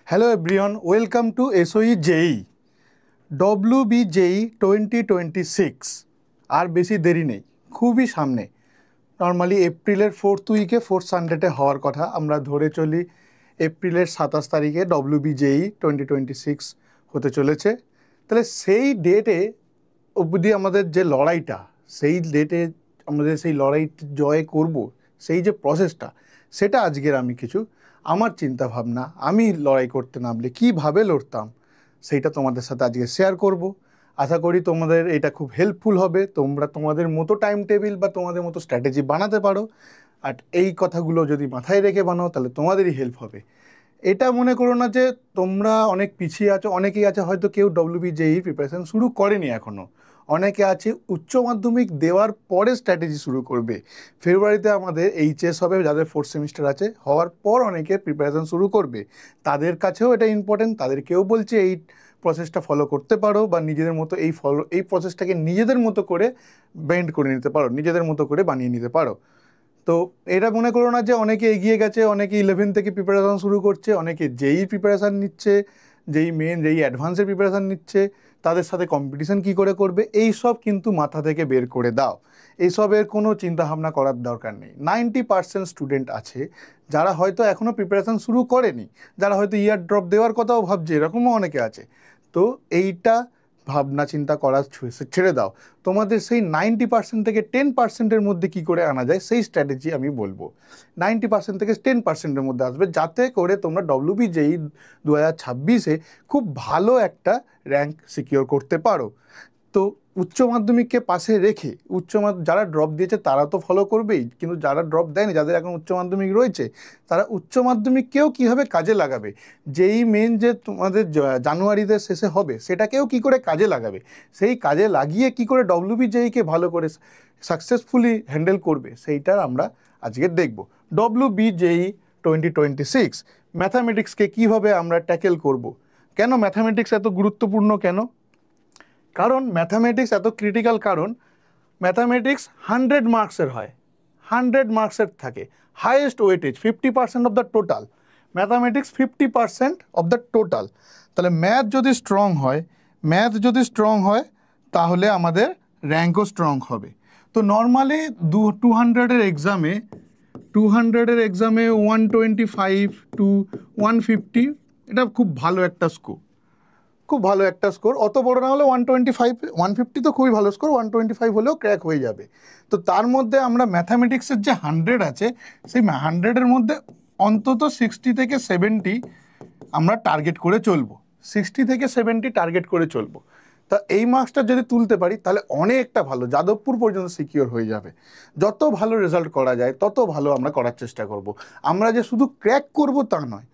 Hello everyone, welcome to এসওই জেই WBJEE 2026। আর বেশি দেরি নেই, খুবই সামনে। নর্মালি এপ্রিলের 4th উইকে 4th সানডেতে হওয়ার কথা। আমরা ধরে চলি এপ্রিলের 27 তারিখে WBJEE 2026 হতে চলেছে। তাহলে সেই ডেটে অবধি আমাদের যে লড়াইটা, সেই ডেটে আমাদের সেই লড়াই জয় করব, সেই যে প্রসেসটা, সেটা আজকের আমি কিছু আমার চিন্তা ভাবনা, আমি লড়াই করতে নামলে কীভাবে লড়তাম, সেইটা তোমাদের সাথে আজকে শেয়ার করব। আশা করি তোমাদের এটা খুব হেল্পফুল হবে। তোমরা তোমাদের মতো টাইম টেবিল বা তোমাদের মতো স্ট্র্যাটেজি বানাতে পারো। আর এই কথাগুলো যদি মাথায় রেখে বানাও তাহলে তোমাদেরই হেল্প হবে। এটা মনে করো না যে তোমরা অনেক পিছিয়ে আছো। অনেকেই আছে হয়তো কেউ WBJEE প্রিপারেশান শুরু করেনি এখনও। অনেকে আছে উচ্চ মাধ্যমিক দেওয়ার পরে স্ট্র্যাটেজি শুরু করবে। ফেব্রুয়ারিতে আমাদের এইচএস হবে, যাদের 4th সেমিস্টার আছে, হওয়ার পর অনেকে প্রিপারেশান শুরু করবে। তাদের কাছেও এটা ইম্পর্টেন্ট। তাদেরকেও বলছে এই প্রসেসটা ফলো করতে পারো, বা নিজেদের মতো এই প্রসেসটাকে নিজেদের মতো করে বেন্ড করে নিতে পারো, নিজেদের মতো করে বানিয়ে নিতে পারো। তো এটা মনে করো না যে অনেকে এগিয়ে গেছে, অনেকে 11 থেকে প্রিপারেশান শুরু করছে, অনেকে যেই প্রিপারেশান নিচ্ছে, যেই মেন যেই অ্যাডভান্সের প্রিপারেশান নিচ্ছে, তাদের সাথে কম্পিটিশান কী করে করবে, এই সব কিন্তু মাথা থেকে বের করে দাও। এইসবের কোনো চিন্তাভাবনা করার দরকার নেই। 90% স্টুডেন্ট আছে যারা হয়তো এখনও প্রিপারেশান শুরু করেনি, যারা হয়তো ইয়ার ড্রপ দেওয়ার কথাও ভাবছে, এরকমও অনেকে আছে। তো এইটা ভাবনা চিন্তা করা ছেড়ে দাও। তোমাদের সেই 90% থেকে 10%-এর মধ্যে কী করে আনা যায় সেই স্ট্র্যাটেজি আমি বলবো। 90% থেকে 10%-এর মধ্যে আসবে, যাতে করে তোমরা WBJEE 2026-এ খুব ভালো একটা র্যাঙ্ক সিকিওর করতে পারো। তো উচ্চ মাধ্যমিককে পাশে রেখে যারা ড্রপ দিয়েছে তারা তো ফলো করবেই, কিন্তু যারা ড্রপ দেয়নি, যাদের এখন উচ্চ মাধ্যমিক রয়েছে, তারা উচ্চ মাধ্যমিককেও কীভাবে কাজে লাগাবে, যেই মেন যে তোমাদের জানুয়ারিতে শেষে হবে, সেটাকেও কি করে কাজে লাগাবে, সেই কাজে লাগিয়ে কি করে WBJEE-কে ভালো করে সাকসেসফুলি হ্যান্ডেল করবে, সেইটার আমরা আজকে দেখব। WBJEE 2026 ম্যাথামেটিক্সকে কীভাবে আমরা ট্যাকেল করব। কেন ম্যাথামেটিক্স এত গুরুত্বপূর্ণ, কারণ ম্যাথামেটিক্স এত ক্রিটিক্যাল, কারণ ম্যাথামেটিক্স 100 মার্কসের হয়, 100 মার্কসের থাকে। Highest weightage 50% of the total. Mathematics 50% of the total. তাহলে ম্যাথ যদি স্ট্রং হয় তাহলে আমাদের র্যাঙ্কও স্ট্রং হবে। তো নর্মালি 200-এর এক্সামে 125 to 150, এটা খুব ভালো একটা স্কোর। অত বড় না হলে 125 150 তো খুবই ভালো স্কোর, 125 হলেও ক্র্যাক হয়ে যাবে। তো তার মধ্যে আমরা ম্যাথামেটিক্সের যে 100 আছে, সেই 100-এর মধ্যে অন্তত 60 থেকে 70 আমরা টার্গেট করে চলবো। 60 থেকে 70 টার্গেট করে চলবো। তা এই মার্কসটা যদি তুলতে পারি তাহলে অনেকটা ভালো, যাদবপুর পর্যন্ত সিকিওর হয়ে যাবে। যত ভালো রেজাল্ট করা যায় তত ভালো আমরা করার চেষ্টা করব। আমরা যে শুধু ক্র্যাক করব তা নয়,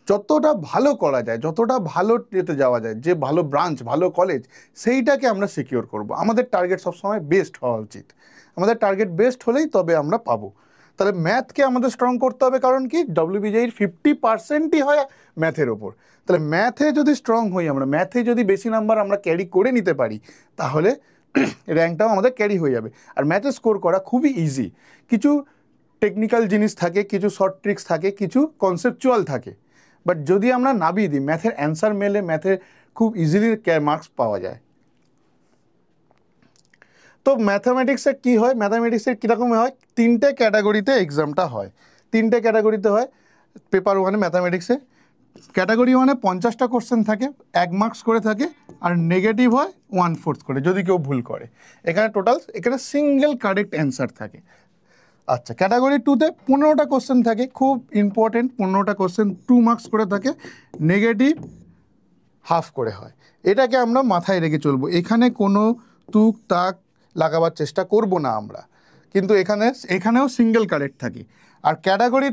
যতটা ভালো করা যায়, যতটা ভালো যেতে যাওয়া যায়, যে ভালো ব্রাঞ্চ, ভালো কলেজ, সেইটাকে আমরা সিকিওর করব। আমাদের টার্গেট সবসময় বেস্ট হওয়া উচিত। আমাদের টার্গেট বেস্ট হলেই তবে আমরা পাবো। তাহলে ম্যাথকে আমাদের স্ট্রং করতে হবে, কারণ কি WBJEE 50%ই হয় ম্যাথের ওপর। তাহলে ম্যাথে যদি স্ট্রং হই, আমরা ম্যাথে যদি বেশি নাম্বার আমরা ক্যারি করে নিতে পারি, তাহলে র্যাঙ্কটাও আমাদের ক্যারি হয়ে যাবে। আর ম্যাথে স্কোর করা খুবই ইজি। কিছু টেকনিক্যাল জিনিস থাকে, কিছু শর্ট ট্রিক্স থাকে, কিছু কনসেপচুয়াল থাকে। বাট যদি আমরা নামিয়ে দিই, ম্যাথের অ্যান্সার মেলে, ম্যাথে খুব ইজিলি মার্কস পাওয়া যায়। তো ম্যাথামেটিক্সে কী হয়, ম্যাথামেটিক্সের কীরকম হয়, 3টে ক্যাটাগরিতে এক্সামটা হয়। 3টে ক্যাটাগরিতে হয় পেপার 1-এ ম্যাথামেটিক্সে। ক্যাটাগরি 1-এ 50টা কোশ্চেন থাকে, 1 মার্কস করে থাকে, আর নেগেটিভ হয় 1/4 করে যদি কেউ ভুল করে। এখানে সিঙ্গেল কারেক্ট অ্যান্সার থাকে। আচ্ছা, ক্যাটাগরি 2-তে 15টা কোশ্চেন থাকে, খুব ইম্পর্টেন্ট। 15টা কোশ্চেন 2 মার্কস করে থাকে, নেগেটিভ হাফ করে হয়। এটাকে আমরা মাথায় রেখে চলবো। এখানে কোনো তুক তাক লাগাবার চেষ্টা করব না আমরা, কিন্তু এখানেও সিঙ্গেল কারেক্ট থাকে। আর ক্যাটাগরি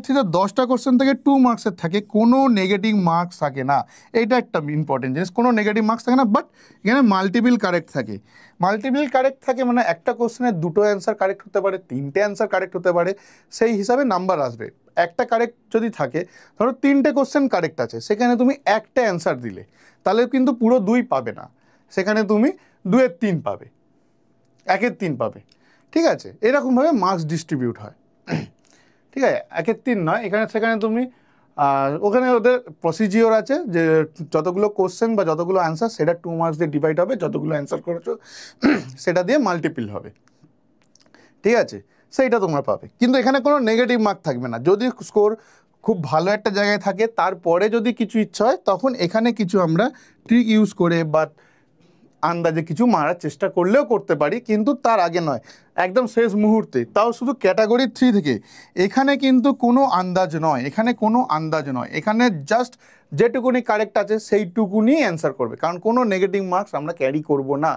3-তে 10টা কোশ্চেন থেকে 2 মার্কসের থাকে, কোনো নেগেটিভ মার্কস থাকে না। এইটা একটা ইম্পর্টেন্ট জিনিস, কোনো নেগেটিভ মার্কস থাকে না। বাট এখানে মাল্টিপল কারেক্ট থাকে, মানে একটা কোশ্চেনের 2টো অ্যান্সার কারেক্ট হতে পারে, 3টে অ্যান্সার কারেক্ট হতে পারে, সেই হিসাবে নাম্বার আসবে। একটা কারেক্ট যদি থাকে, ধরো 3টে কোশ্চেন কারেক্ট আছে, সেখানে তুমি একটা অ্যান্সার দিলে, তাহলে কিন্তু পুরো 2 পাবে না, সেখানে তুমি 2-এর 3 পাবে, 1-এর 3 পাবে। ঠিক আছে, এরকমভাবে মার্কস ডিস্ট্রিবিউট হয়। ঠিক আছে, 1-এর 3 নয়, সেখানে তুমি আর ওখানে ওদের প্রসিজিওর আছে যে যতগুলো কোশ্চেন বা যতগুলো অ্যান্সার সেটা 2 মার্কস দিয়ে ডিভাইড হবে, যতগুলো অ্যান্সার করেছো সেটা দিয়ে মাল্টিপল হবে, ঠিক আছে, সেইটা তোমরা পাবে। কিন্তু এখানে কোনো নেগেটিভ মার্ক থাকবে না। যদি স্কোর খুব ভালো একটা জায়গায় থাকে তারপরে যদি কিছু ইচ্ছা হয় তখন এখানে কিছু আমরা ট্রিক ইউজ করে বা আন্দাজে কিছু মারার চেষ্টা করলেও করতে পারি, কিন্তু তার আগে নয়, একদম শেষ মুহূর্তে, তাও শুধু ক্যাটাগরি 3 থেকে। এখানে কিন্তু কোনো আন্দাজ নয়, এখানে কোনো আন্দাজ নয়, এখানে জাস্ট যেটুকুনি কারেক্ট আছে সেইটুকুনি অ্যান্সার করবে, কারণ কোনো নেগেটিভ মার্কস আমরা ক্যারি করব না,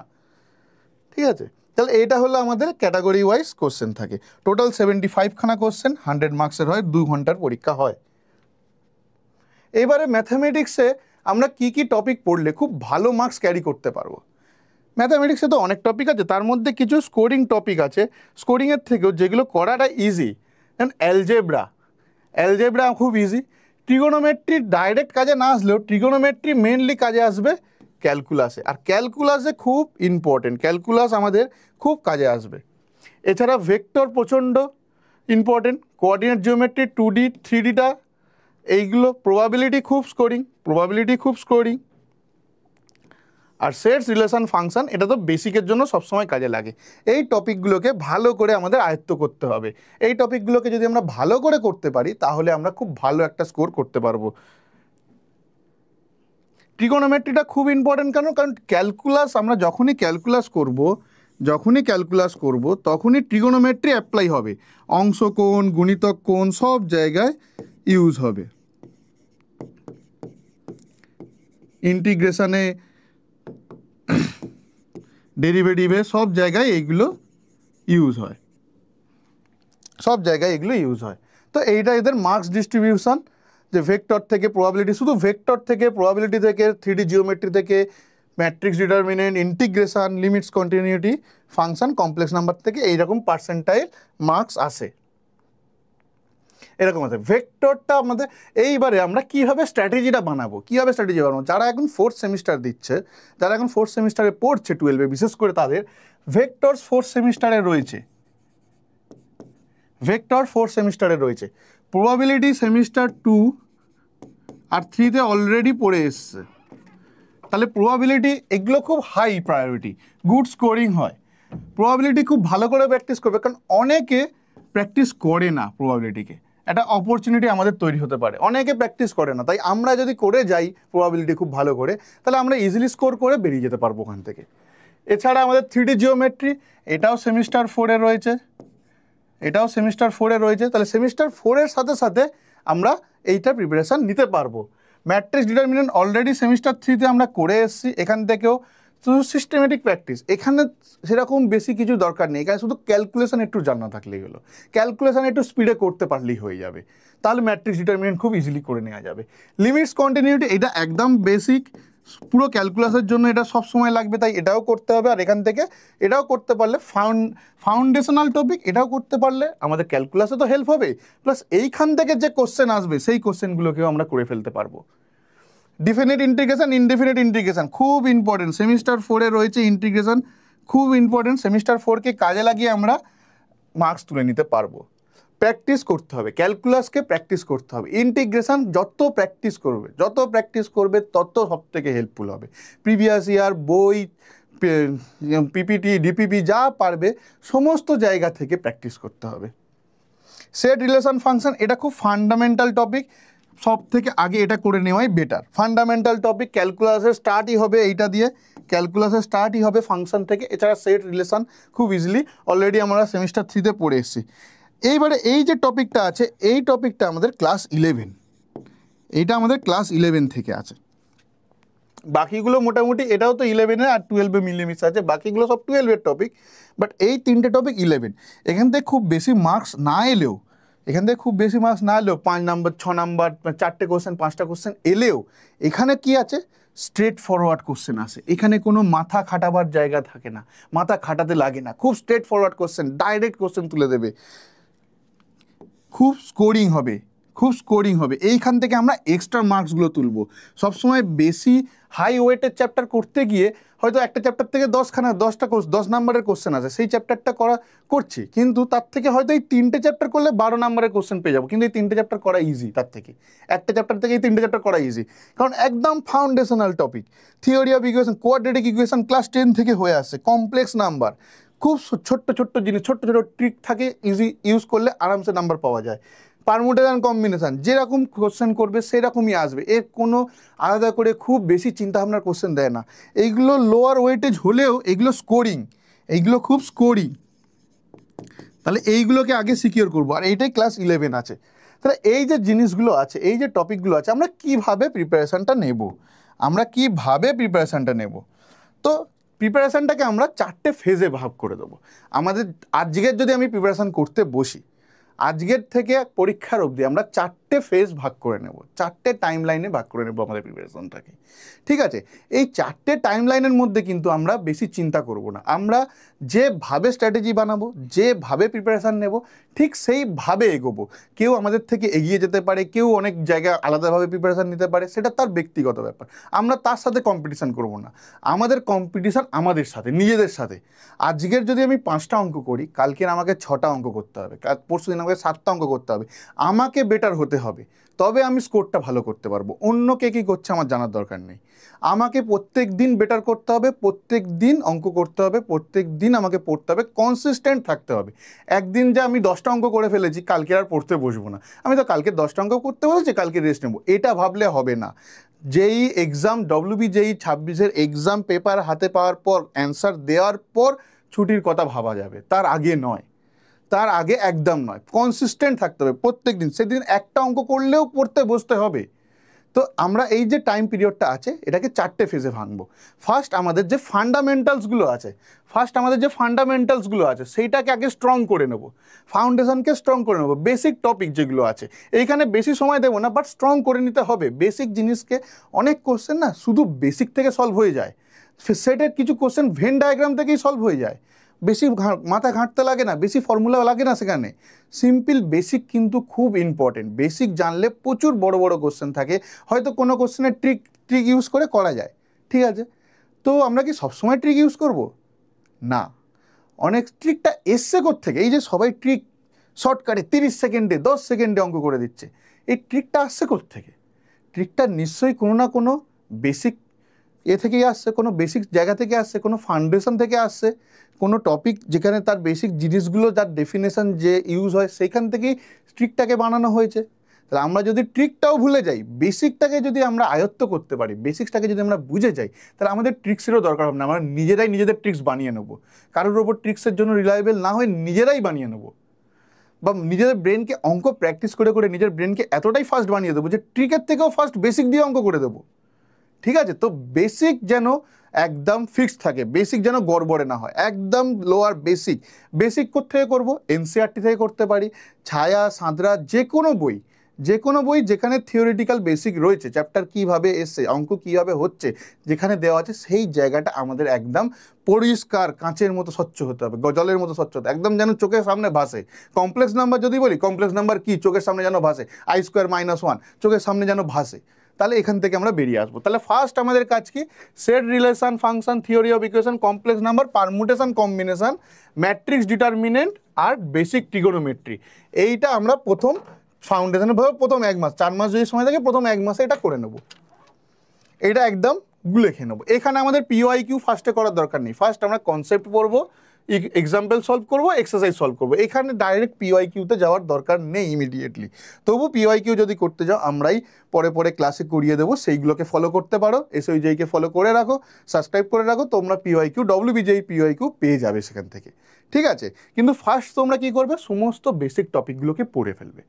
ঠিক আছে। তাহলে এটা হলো আমাদের ক্যাটাগরি ওয়াইজ কোশ্চেন থাকে। টোটাল 75 খানা কোশ্চেন, 100 মার্কসের হয়, 2 ঘন্টার পরীক্ষা হয়। এবারে ম্যাথামেটিক্সে আমরা কি কি টপিক পড়লে খুব ভালো মার্কস ক্যারি করতে পারবো। ম্যাথামেটিক্সে তো অনেক টপিক আছে, তার মধ্যে কিছু স্কোরিং টপিক আছে, স্কোরিংয়ের থেকেও যেগুলো করাটা ইজি, যেমন অ্যালজেব্রা খুব ইজি। ট্রিগোনোমেট্রি ডাইরেক্ট কাজে না আসলেও ট্রিগোনোমেট্রি মেনলি কাজে আসবে ক্যালকুলাসে, আর ক্যালকুলাসে খুব ইম্পর্টেন্ট, ক্যালকুলাস আমাদের খুব কাজে আসবে। এছাড়া ভেক্টর প্রচণ্ড ইম্পর্টেন্ট, কোঅর্ডিনেট জিওমেট্রি, 2D 3Dটা, এইগুলো প্রবাবিলিটি খুব স্কোরিং। আর সেটস, রিলেশন, ফাংশন, এটা তো বেসিকের জন্য সবসময় কাজে লাগে। এই টপিকগুলোকে ভালো করে আমাদের আয়ত্ত করতে হবে। এই টপিকগুলোকে যদি আমরা ভালো করে করতে পারি তাহলে আমরা খুব ভালো একটা স্কোর করতে পারবো। ট্রিগোনোমেট্রিটা খুব ইম্পর্টেন্ট, কারণ ক্যালকুলাস আমরা যখনই ক্যালকুলাস করব তখনই ট্রিগোনোমেট্রি অ্যাপ্লাই হবে, অংশ কোণ, গুণিতক কোণ সব জায়গায় ইউজ হবে, ইন্টিগ্রেশনে, ডেরিভেটিভে সব জায়গায় এইগুলো ইউজ হয়, তো এইটা এদের মার্কস ডিস্ট্রিবিউশন, যে ভেক্টর থেকে প্রবাবিলিটি, শুধু ভেক্টর থেকে, প্রবাবিলিটি থেকে, 3D জিওমেট্রি থেকে, matrix determinant, integration, limits, continuity, function, complex number থেকে এইরকম পার্সেন্টাইল মার্কস আসে, এরকম আছে ভেক্টরটা আমাদের। এইবারে আমরা কীভাবে স্ট্র্যাটেজিটা বানাবো, যারা এখন 4th সেমিস্টার দিচ্ছে, যারা এখন 4th সেমিস্টারে পড়ছে 12-এ, বিশেষ করে তাদের ভেক্টরস 4th সেমিস্টারে রয়েছে, প্রবাবিলিটি সেমিস্টার 2 আর 3-তে অলরেডি পড়ে এসছে। তাহলে প্রবাবিলিটি এগুলো খুব হাই প্রায়োরিটি, গুড স্কোরিং হয়। প্রবাবিলিটি খুব ভালো করে প্র্যাকটিস করবে, কারণ অনেকে প্র্যাকটিস করে না প্রবাবিলিটিকে, একটা অপরচুনিটি আমাদের তৈরি হতে পারে, অনেকে প্র্যাকটিস করে না, তাই আমরা যদি করে যাই প্রবাবিলিটি খুব ভালো করে, তাহলে আমরা ইজিলি স্কোর করে বেরিয়ে যেতে পারবো ওখান থেকে। এছাড়া আমাদের 3D জিওমেট্রি, এটাও সেমিস্টার 4-এ রয়েছে, তাহলে সেমিস্টার 4-এর সাথে সাথে আমরা এইটা প্রিপারেশান নিতে পারবো। ম্যাট্রিক্স ডিটারমিনেন্ট অলরেডি সেমিস্টার 3-তে আমরা করে এসেছি, এখান থেকেও শুধু সিস্টেমেটিক প্র্যাকটিস, এখানে সেরকম বেশি কিছু দরকার নেই, এখানে শুধু ক্যালকুলেশন একটু জানা থাকলেই হলো, ক্যালকুলেশন একটু স্পিডে করতে পারলেই হয়ে যাবে, তাহলে ম্যাট্রিক্স ডিটারমিনেন্ট খুব ইজিলি করে নেওয়া যাবে। লিমিটস, কন্টিনিউটি, এটা একদম বেসিক, পুরো ক্যালকুলাসের জন্য এটা সব সময় লাগবে, তাই এটাও করতে হবে। আর এখান থেকে এটাও করতে পারলে ফাউন্ডেশনাল টপিক, এটাও করতে পারলে আমাদের ক্যালকুলাসে তো হেল্প হবে, প্লাস এইখান থেকে যে কোশ্চেন আসবে সেই কোশ্চেনগুলোকেও আমরা করে ফেলতে পারবো। ডিফিনিট ইন্টিগ্রেশন, ইনডিফিনিট ইন্টিগ্রেশন খুব ইম্পর্টেন্ট, সেমিস্টার 4-এ রয়েছে ইন্টিগ্রেশন, খুব ইম্পর্টেন্ট, সেমিস্টার 4-কে কাজে লাগিয়ে আমরা মার্কস তুলে নিতে পারবো। প্র্যাকটিস করতে হবে, ক্যালকুলাসকে প্র্যাকটিস করতে হবে, ইন্টিগ্রেশন যত প্র্যাকটিস করবে তত সব থেকে হেল্পফুল হবে। প্রিভিয়াস ইয়ার বই, পিপিটি, ডিপিপি যা পারবে সমস্ত জায়গা থেকে প্র্যাকটিস করতে হবে। সেট, রিলেশন, ফাংশন, এটা খুব ফান্ডামেন্টাল টপিক, সব থেকে আগে এটা করে নেওয়াই বেটার। ফান্ডামেন্টাল টপিক, ক্যালকুলাসের স্টার্টই হবে এইটা দিয়ে, ফাংশন থেকে। এছাড়া সেট, রিলেশন খুব ইজিলি অলরেডি আমরা সেমিস্টার 3-তে পড়ে এসেছি। এইবারে এই যে টপিকটা আছে, এই টপিকটা আমাদের ক্লাস 11 থেকে আছে, বাকিগুলো মোটামুটি, এটাও তো 11-এর আর 12-এ মিলেমিশে আছে, বাকিগুলো সব 12-এর টপিক, বাট এই 3টে টপিক 11। এখান থেকে খুব বেশি মার্কস না এলেও 5 নাম্বার, 6 নাম্বার, 4টে কোশ্চেন, 5টা কোশ্চেন এলেও এখানে কি আছে, স্ট্রেট ফরওয়ার্ড কোশ্চেন আসে, এখানে কোনো মাথা খাটাবার জায়গা থাকে না, মাথা খাটাতে লাগে না, খুব straight forward question, direct question তুলে দেবে, খুব স্কোরিং হবে, খুব স্কোরিং হবে। এইখান থেকে আমরা এক্সট্রা মার্কসগুলো তুলব। সবসময় বেশি হাই ওয়েটের চ্যাপ্টার করতে গিয়ে হয়তো একটা চ্যাপ্টার থেকে 10 নাম্বারের কোশ্চেন আছে, সেই চ্যাপ্টারটা করছি, কিন্তু তার থেকে হয়তো এই 3টে চ্যাপ্টার করলে 12 নাম্বারের কোশ্চেন পেয়ে যাবো, কিন্তু এই 3টে চ্যাপ্টার করা ইজি, তার থেকে একটা চ্যাপ্টার থেকে এই 3টে চ্যাপ্টার করা ইজি, কারণ একদম foundational topic. Theory of equation, quadratic equation class 10 থেকে হয়ে আসছে, কমপ্লেক্স নাম্বার, খুব ছোট্ট ছোট্ট জিনিস, ছোট্ট ছোট্ট ট্রিক থাকে, ইজি ইউজ করলে আরামসে নাম্বার পাওয়া যায়। পারমুটেশন কম্বিনেশন যেরকম কোশ্চেন করবে সেরকমই আসবে, এর কোনো আলাদা করে খুব বেশি চিন্তাভাবনার কোশ্চেন দেয় না। এইগুলো লোয়ার ওয়েটেজ হলেও এগুলো স্কোরিং, এইগুলো খুব স্কোরিং। তাহলে এইগুলোকে আগে সিকিওর করবো, আর এইটাই ক্লাস 11 আছে। তাহলে এই যে জিনিসগুলো আছে, এই যে টপিকগুলো আছে, আমরা কিভাবে প্রিপারেশানটা নেব, তো প্রিপারেশানটাকে আমরা 4টে ফেজে ভাগ করে দেবো। আমাদের আজকের যদি আমি প্রিপারেশান করতে বসি, আজকের থেকে পরীক্ষার অবধি আমরা 4টে ফেজ ভাগ করে নেব, 4টে টাইম লাইনে ভাগ করে নেব আমাদের প্রিপারেশনটাকে। ঠিক আছে, এই 4টে টাইম লাইনের মধ্যে কিন্তু আমরা বেশি চিন্তা করব না, আমরা যেভাবে স্ট্র্যাটেজি বানাবো, যেভাবে প্রিপারেশান নেব, ঠিক সেইভাবে এগোবো। কেউ আমাদের থেকে এগিয়ে যেতে পারে, কেউ অনেক জায়গায় আলাদাভাবে প্রিপারেশান নিতে পারে, সেটা তার ব্যক্তিগত ব্যাপার। আমরা তার সাথে কম্পিটিশান করব না, আমাদের কম্পিটিশান আমাদের সাথে, নিজেদের সাথে। আজকের যদি আমি 5টা অঙ্ক করি, কালকের আমাকে 6টা অঙ্ক করতে হবে, পরশু দিন আমাকে 7টা অঙ্ক করতে হবে, আমাকে বেটার হতে হবে, তবে আমি স্কোরটা ভালো করতে পারবো। অন্য কে কী করছে আমার জানার দরকার নেই, আমাকে প্রত্যেক দিন বেটার করতে হবে, প্রত্যেক দিন অঙ্ক করতে হবে, প্রত্যেক দিন আমাকে পড়তে হবে, কনসিস্টেন্ট থাকতে হবে। একদিন যে আমি 10টা অঙ্ক করে ফেলেছি, কালকে আর পড়তে বসবো না, আমি তো কালকে 10টা অঙ্ক করতে বলেছি, কালকে রেস্ট নেবো, এটা ভাবলে হবে না। যেই এক্সাম WB যেই 26-এর এক্সাম পেপার হাতে পাওয়ার পর, অ্যান্সার দেওয়ার পর ছুটির কথা ভাবা যাবে, তার আগে নয়, তার আগে একদম নয়। কনসিস্টেন্ট থাকতে হবে প্রত্যেক দিন, সেদিন একটা অঙ্ক করলেও পড়তে বসতে হবে। তো আমরা এই যে টাইম পিরিয়ডটা আছে, এটাকে 4টে ফেজে ভাঙবো। ফার্স্ট আমাদের যে ফান্ডামেন্টালসগুলো আছে, সেইটাকে আগে স্ট্রং করে নেব, ফাউন্ডেশনকে স্ট্রং করে নেব, বেসিক টপিক যেগুলো আছে এইখানে বেশি সময় দেবো না, বাট স্ট্রং করে নিতে হবে বেসিক জিনিসকে। অনেক কোশ্চেন না শুধু বেসিক থেকে সলভ হয়ে যায়, সেটের কিছু কোশ্চেন ভেন ডায়াগ্রাম থেকেই সলভ হয়ে যায়, বেশি মাথা ঘাঁটতে লাগে না, বেশি ফর্মুলা লাগে না সেখানে। সিম্পল বেসিক কিন্তু খুব ইম্পর্টেন্ট, বেসিক জানলে প্রচুর বড় বড় কোশ্চেন থাকে, হয়তো কোনো কোশ্চেনের ট্রিক ইউজ করে করা যায়, ঠিক আছে। তো আমরা কি সবসময় ট্রিক ইউজ করব না, অনেক ট্রিকটা এসছে কোত্থেকে, এই যে সবাই ট্রিক শর্টকাটে 30 সেকেন্ডে 10 সেকেন্ডে অঙ্ক করে দিচ্ছে, এই ট্রিকটা আসছে কোত্থেকে? ট্রিকটা নিশ্চয়ই কোনো না কোনো বেসিক থেকেই আসছে, কোনো বেসিক জায়গা থেকে আসছে, কোনো ফাউন্ডেশন থেকে আসছে, কোনো টপিক যেখানে তার বেসিক জিনিসগুলো, যার ডেফিনেশন যে ইউজ হয়, সেইখান থেকেই ট্রিকটাকে বানানো হয়েছে। তাহলে আমরা যদি ট্রিকটাও ভুলে যাই, বেসিকটাকে যদি আমরা আয়ত্ত করতে পারি, বেসিক্সটাকে যদি আমরা বুঝে যাই, তাহলে আমাদের ট্রিক্সেরও দরকার হবে না, আমরা নিজেরাই নিজেদের ট্রিক্স বানিয়ে নেবো। কারোর ওপর ট্রিক্সের জন্য রিলায়েবল না হয়ে নিজেরাই বানিয়ে নেবো, বা নিজেদের ব্রেনকে অঙ্ক প্র্যাকটিস করে করে নিজের ব্রেনকে এতটাই ফাস্ট বানিয়ে দেবো যে ট্রিকের থেকেও ফাস্ট বেসিক দিয়ে অঙ্ক করে দেবো। ঠিক আছে, তো বেসিক যেন একদম ফিক্সড থাকে, বেসিক যেন গড়বড়ে না হয়, একদম লোয়ার বেসিক কোত্থেকে করবো? NCERT থেকে করতে পারি, ছায়া, সাঁতরা, যে কোনো বই যেখানে থিওরিটিক্যাল বেসিক রয়েছে, চ্যাপ্টার কীভাবে এসছে, অঙ্ক কীভাবে হচ্ছে, যেখানে দেওয়া আছে, সেই জায়গাটা আমাদের একদম পরিষ্কার কাঁচের মতো স্বচ্ছ হতে হবে, জলের মতো স্বচ্ছ হতে, একদম যেন চোখের সামনে ভাসে। কমপ্লেক্স নাম্বার যদি বলি, কমপ্লেক্স নাম্বার কি চোখের সামনে যেন ভাসে, I² - 1 চোখের সামনে যেন ভাসে, তাহলে এখান থেকে আমরা বেরিয়ে আসবো। তাহলে ফার্স্ট আমাদের কাজ কি? Set, relation, function, theory of equation, complex number, permutation combination, matrix determinant আর বেসিক ট্রিগোনোমেট্রি, এইটা আমরা প্রথম ফাউন্ডেশনে ভাবে প্রথম 1 মাস, 4 মাস যদি সময় থাকে, প্রথম 1 মাসে এটা করে নেব, এটা একদম গুলেখে নেবো। এখানে আমাদের PYQ ফার্স্টে করার দরকার নেই, ফার্স্ট আমরা কনসেপ্ট পড়বো, এক্সাম্পল সলভ করবো, এক্সারসাইজ সলভ করবো, এখানে ডাইরেক্ট PYQতে যাওয়ার দরকার নেই ইমিডিয়েটলি। তবু PYQ যদি করতে যাও, আমরাই পরে পরে ক্লাসে করিয়ে দেবো, সেইগুলোকে ফলো করতে পারো, SOEJEE ফলো করে রাখো, সাবস্ক্রাইব করে রাখো, তোমরা PYQ WBJEE PYQ পেয়ে যাবে সেখান থেকে, ঠিক আছে। কিন্তু ফার্স্ট তোমরা কী করবে? সমস্ত বেসিক টপিকগুলোকে পড়ে ফেলবে,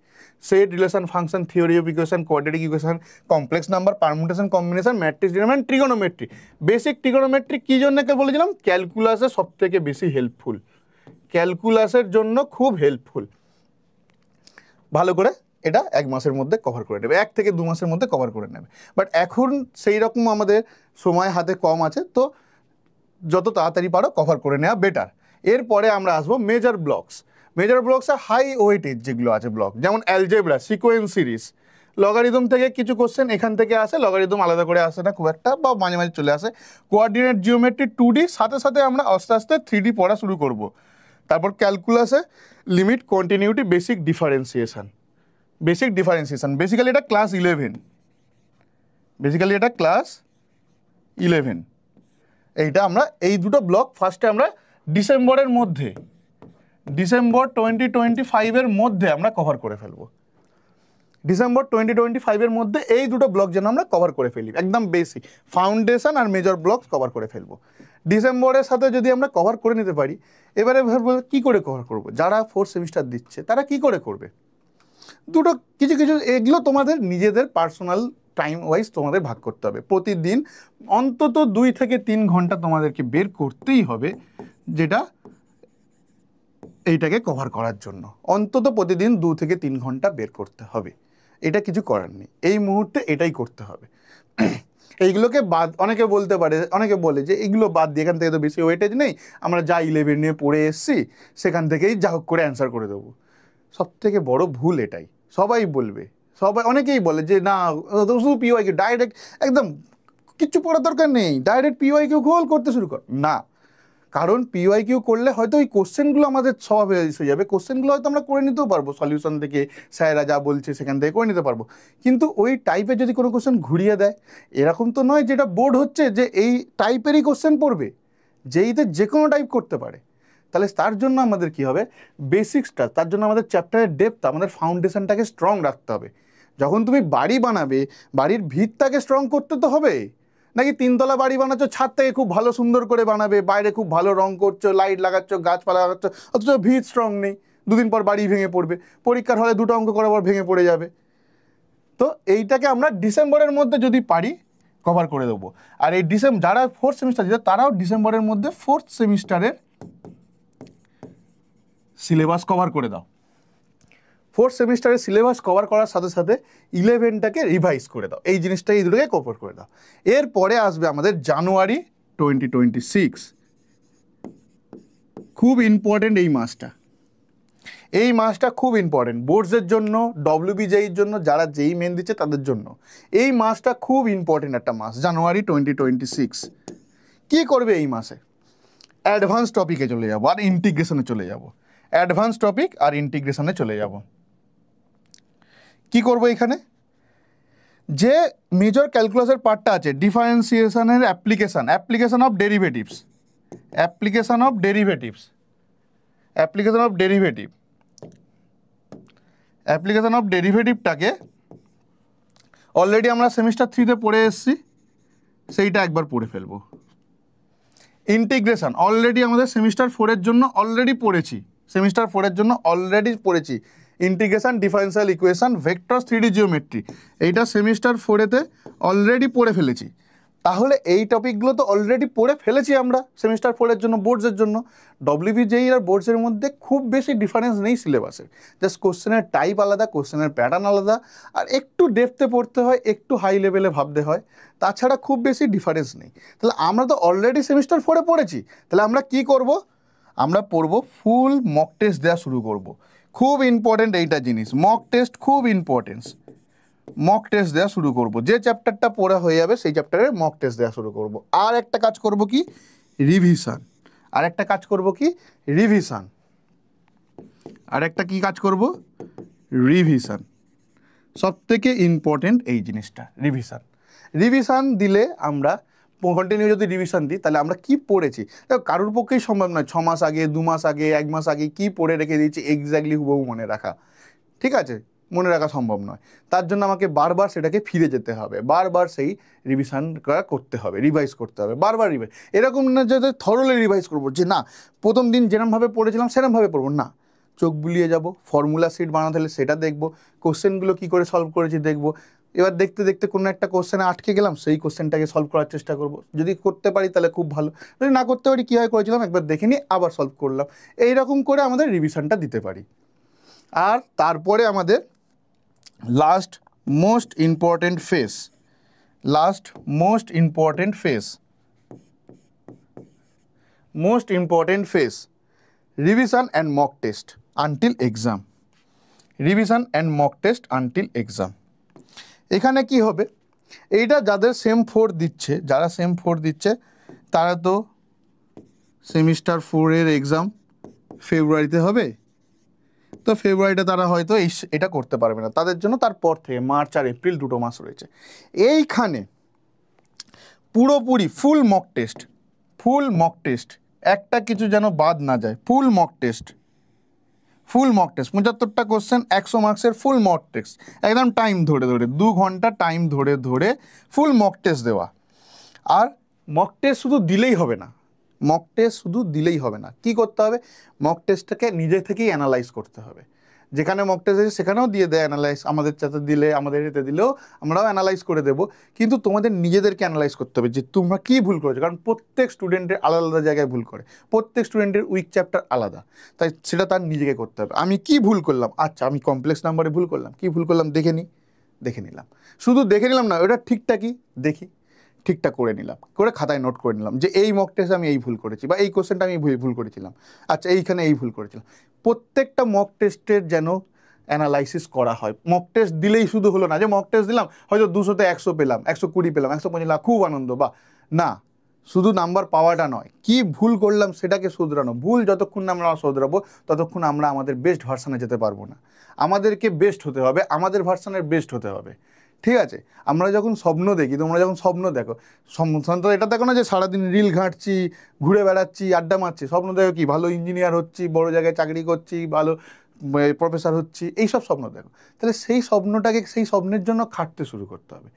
set, relation, function, theory of equation, quadratic equation, complex number, permutation combination, matrix determinant, trigonometry. Basic trigonometry কী জন্য বলেছিলাম? ক্যালকুলাসে সব থেকে বেশি হেল্পফুল, ক্যালকুলাসের জন্য খুব হেল্পফুল। ভালো করে এটা 1 মাসের মধ্যে কভার করে নেবে, 1 থেকে 2 মাসের মধ্যে কভার করে নেবে। বাট এখন সেই রকম আমাদের সময় হাতে কম আছে, তো যত তাড়াতাড়ি পারো কভার করে নেওয়া বেটার। এরপরে আমরা আসবো মেজর ব্লকস। মেজর ব্লকসে হাই ওয়েটেজ যেগুলো আছে ব্লক, যেমন অ্যালজেব্রা, সিকোয়েন্স সিরিজ, লগারিদম থেকে কিছু কোশ্চেন এখান থেকে আসে, লগারিদম আলাদা করে আসে না খুব একটা, বা মাঝে মাঝে চলে আসে। কোঅর্ডিনেট জিওমেট্রি 2D, সাথে সাথে আমরা আস্তে আস্তে 3D পড়া শুরু করব। তারপর ক্যালকুলাসে limit, continuity, basic differentiation. Basically এটা ক্লাস 11। এইটা আমরা এই দুটো ব্লক ফার্স্টে আমরা ডিসেম্বর 2025 মধ্যে আমরা কভার করে ফেলবো। ডিসেম্বর 2025 মধ্যে এই দুটো ব্লক যেন আমরা কভার করে ফেলি, একদম বেসিক ফাউন্ডেশন আর মেজর ব্লক কভার করে ফেলবো। ডিসেম্বরের সাথে যদি আমরা কভার করে নিতে পারি, এবারে ভাববো কী করে কভার করব, যারা 4th সেমিস্টার দিচ্ছে তারা কি করে করবে। দুটো কিছু এগুলো তোমাদের নিজেদের পার্সোনাল টাইম ওয়াইজ তোমাদের ভাগ করতে হবে। প্রতিদিন অন্তত 2 থেকে 3 ঘন্টা তোমাদেরকে বের করতেই হবে, যেটা এইটাকে কভার করার জন্য অন্তত প্রতিদিন 2 থেকে 3 ঘন্টা বের করতে হবে। এটা কিছু করার নেই, এই মুহূর্তে এটাই করতে হবে। এইগুলোকে বাদ, অনেকে বলে যে এগুলো বাদ দিয়ে, এখান থেকে তো বেশি ওয়েটেজ নেই, আমরা যা 11 নিয়ে পড়ে এসছি সেখান থেকেই যা হোক করে অ্যান্সার করে দেবো। সব থেকে বড় ভুল এটাই। অনেকেই বলে যে না শুধু পিওয়াইকিউ ডাইরেক্ট, একদম কিচ্ছু পড়ার দরকার নেই, ডাইরেক্ট পিওয়াইকিউ গোল করতে শুরু কর। না, কারণ পিওয়াইকিউ করলে হয়তো ওই কোশ্চেনগুলো আমাদের স্বভাবে হয়ে যাবে, কোশ্চেনগুলো হয়তো আমরা করে নিতেও পারবো, সলিউশন থেকে স্যারেরা যা বলছে সেখান থেকে করে নিতে পারবো, কিন্তু ওই টাইপের যদি কোনো কোশ্চেন ঘুরিয়ে দেয়, এরকম তো নয় যেটা বোর্ড হচ্ছে যে এই টাইপেরই কোশ্চেন পড়বে, যেইতে যে কোনো টাইপ করতে পারে। তাহলে তার জন্য আমাদের কি হবে, বেসিক্সটা, তার জন্য আমাদের চ্যাপ্টারের ডেপথ, আমাদের ফাউন্ডেশনটাকে স্ট্রং রাখতে হবে। যখন তুমি বাড়ি বানাবে, বাড়ির ভিতটাকে স্ট্রং করতে তো হবে, নাকি 3 তলা বাড়ি বানাচ্ছ, ছাদ থেকে খুব ভালো সুন্দর করে বানাবে, বাইরে খুব ভালো রং করছো, লাইট লাগাচ্ছ, গাছপালা লাগাচ্ছ, অথচ ভিত স্ট্রং নেই, 2 দিন পর বাড়ি ভেঙে পড়বে, পরীক্ষার হলে 2টা অঙ্ক করার পর ভেঙে পড়ে যাবে। তো এইটাকে আমরা ডিসেম্বরের মধ্যে যদি পারি কভার করে দেবো। আর এই যারা 4th সেমিস্টার দিচ্ছে তারাও ডিসেম্বরের মধ্যে 4th সেমিস্টারের সিলেবাস কভার করে দাও। 4th সেমিস্টারের সিলেবাস কভার করার সাথে সাথে 11টাকে রিভাইজ করে দাও। এই জিনিসটা এই দুটোকে কভার করে দাও। এরপরে আসবে আমাদের জানুয়ারি 2026। খুব ইম্পর্টেন্ট এই মাসটা খুব ইম্পর্টেন্ট বোর্ডসের জন্য, WBJEর জন্য, যারা যেই মেন দিচ্ছে তাদের জন্য এই মাসটা খুব ইম্পর্টেন্ট একটা মাস, জানুয়ারি 2026। কি করবে এই মাসে? অ্যাডভান্স টপিকে চলে যাব আর ইন্টিগ্রেশনে চলে যাব। কি করব এখানে? যে মেজর ক্যালকুলাসের পার্টটা আছে, ডিফারেন্সিয়েশনের অ্যাপ্লিকেশন অফ ডেরিভেটিভটাকে অলরেডি আমরা সেমিস্টার 3-তে পড়ে এসেছি, সেইটা একবার পড়ে ফেলবো। ইন্টিগ্রেশন অলরেডি আমাদের সেমিস্টার 4-এর জন্য অলরেডি পড়েছি। Integration, differential equation, vectors, 3D geometry, এইটা সেমিস্টার 4-এতে অলরেডি পড়ে ফেলেছি। তাহলে এই টপিকগুলো তো অলরেডি পড়ে ফেলেছি আমরা সেমিস্টার 4-এর জন্য, বোর্ডসের জন্য। WBJEE আর বোর্ডসের মধ্যে খুব বেশি ডিফারেন্স নেই সিলেবাসের, জাস্ট কোশ্চেনের টাইপ আলাদা, কোশ্চেনের প্যাটার্ন আলাদা, আর একটু ডেপথে পড়তে হয়, একটু হাই লেভেলে ভাবতে হয়, তাছাড়া খুব বেশি ডিফারেন্স নেই। তাহলে আমরা তো অলরেডি সেমিস্টার 4-এ পড়েছি, তাহলে আমরা কি করব? আমরা পড়বো ফুল মক টেস্ট দেওয়া শুরু করব। খুব ইম্পর্টেন্ট এইটা জিনিস, মক টেস্ট দেওয়া শুরু করব। যে চ্যাপ্টারটা পড়া হয়ে যাবে সেই চ্যাপ্টারে মক টেস্ট দেওয়া শুরু করব। আর একটা কাজ করব কি, রিভিশন। সব থেকে ইম্পর্টেন্ট এই জিনিসটা, রিভিশন দিলে আমরা কন্টিনিউ যদি রিভিশন দিই তাহলে আমরা কি পড়েছি, কারোর পক্ষেই সম্ভব নয় 6 মাস আগে, 2 মাস আগে, 1 মাস আগে কি পড়ে রেখে দিয়েছি এক্স্যাক্টলি হুবহু মনে রাখা, ঠিক আছে, মনে রাখা সম্ভব নয়। তার জন্য আমাকে বারবার সেটাকে ফিরে যেতে হবে, বারবার সেই রিভিশন করতে হবে, রিভাইজ করতে হবে, বারবার রিভাইজ। এরকম না যে থরলি রিভাইজ করবো, যে না প্রথম দিন যেরকমভাবে পড়েছিলাম সেরকমভাবে পড়বো না, চোখ বুলিয়ে যাব, ফর্মুলা শিট বানাতে হলে সেটা দেখবো, কোশ্চেনগুলো কী করে সলভ করেছি দেখবো। এবার দেখতে দেখতে কোনো একটা কোশ্চেনে আটকে গেলাম, সেই কোশ্চেনটাকে সলভ করার চেষ্টা করব, যদি করতে পারি তাহলে খুব ভালো, যদি না করতে পারি কীভাবে করেছিলাম একবার দেখে নিই, আবার সলভ করলাম। এইরকম করে আমাদের রিভিশনটা দিতে পারি। আর তারপরে আমাদের last most important phase revision and mock test. Until exam, revision and mock test until exam. এখানে কি হবে, এইটা যাদের সেম 4 দিচ্ছে, যারা সেম 4 দিচ্ছে তারা তো সেমিস্টার 4-এর এক্সাম ফেব্রুয়ারিতে হবে, তো ফেব্রুয়ারিতে তারা হয়তো এটা করতে পারবে না, তাদের জন্য তারপর থেকে মার্চ আর এপ্রিল 2 মাস রয়েছে। এইখানে পুরোপুরি ফুল মক টেস্ট, একটা কিছু যেন বাদ না যায়, ফুল মক টেস্ট 75টা কোশ্চেন 100 মার্কসের ফুল মক টেস্ট, একদম টাইম ধরে 2 ঘন্টা টাইম ধরে ফুল মক টেস্ট দেওয়া। আর মক টেস্ট শুধু দিলেই হবে না, কি করতে হবে, মক টেস্টটাকে নিজে থেকেই অ্যানালাইজ করতে হবে। যেখানে মক টেস্ট আছে সেখানেও দিয়ে দেয় অ্যানালাইজ, আমাদের সাথে দিলে, আমাদের এতে দিলেও আমরাও অ্যানালাইজ করে দেবো, কিন্তু তোমাদের নিজেদেরকে অ্যানালাইজ করতে হবে যে তোমরা কী ভুল করেছো, কারণ প্রত্যেক স্টুডেন্টের আলাদা আলাদা জায়গায় ভুল করে, প্রত্যেক স্টুডেন্টের উইক চ্যাপ্টার আলাদা, তাই সেটা তার নিজেকে করতে হবে। আমি কি ভুল করলাম, আচ্ছা আমি কমপ্লেক্স নাম্বারে ভুল করলাম, কি ভুল করলাম দেখে নিলাম, শুধু দেখে নিলাম না, ওটা ঠিকঠাকই ঠিকঠাক করে নিলাম, করে খাতায় নোট করে নিলাম যে এই মক টেস্টে আমি এই ভুল করেছি, বা এই কোশ্চেনটা আমি ভুল করেছিলাম, আচ্ছা এইখানে এই ভুল করেছিলাম। প্রত্যেকটা মক টেস্টের যেন অ্যানালাইসিস করা হয়। মক টেস্ট দিলেই শুধু হলো না যে মক টেস্ট দিলাম, হয়তো 200-তে 100 পেলাম, 120 পেলাম, 125 খুব আনন্দ, বা না, শুধু নাম্বার পাওয়াটা নয়, কি ভুল করলাম সেটাকে শুধরানো। ভুল যতক্ষণ না আমরা শুধরাবো ততক্ষণ আমরা আমাদের বেস্ট ভার্সানে যেতে পারবো না। আমাদেরকে বেস্ট হতে হবে, আমাদের ভার্সানের বেস্ট হতে হবে, ঠিক আছে? আমরা যখন স্বপ্ন দেখি, তোমরা যখন স্বপ্ন দেখো, সাধারণত এটা দেখো না যে সারাদিন রিল ঘাঁটছি, ঘুরে বেড়াচ্ছি, আড্ডা মারছি, স্বপ্ন দেখো কি ভালো ইঞ্জিনিয়ার হচ্ছি, বড় জায়গায় চাকরি করছি, ভালো প্রফেসর হচ্ছি, এইসব স্বপ্ন দেখো। তাহলে সেই স্বপ্নটাকে, সেই স্বপ্নের জন্য খাটতে শুরু করতে হবে।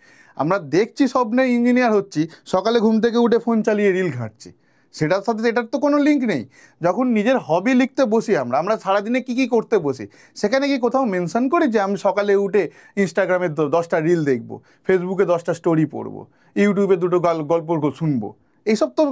আমরা দেখছি স্বপ্নে ইঞ্জিনিয়ার হচ্ছি, সকালে ঘুম থেকে উঠে ফোন চালিয়ে রিল ঘাঁটছি, সেটার সাথে এটার তো কোনো লিঙ্ক নেই। যখন নিজের হবি লিখতে বসি, আমরা সারাদিনে কী করতে বসি, সেখানে কি কোথাও মেনশন করি যে আমি সকালে উঠে ইনস্টাগ্রামে 10টা রিল দেখবো, ফেসবুকে 10টা স্টোরি পড়বো, ইউটিউবে 2টো গল্প শুনবো? এইসব তো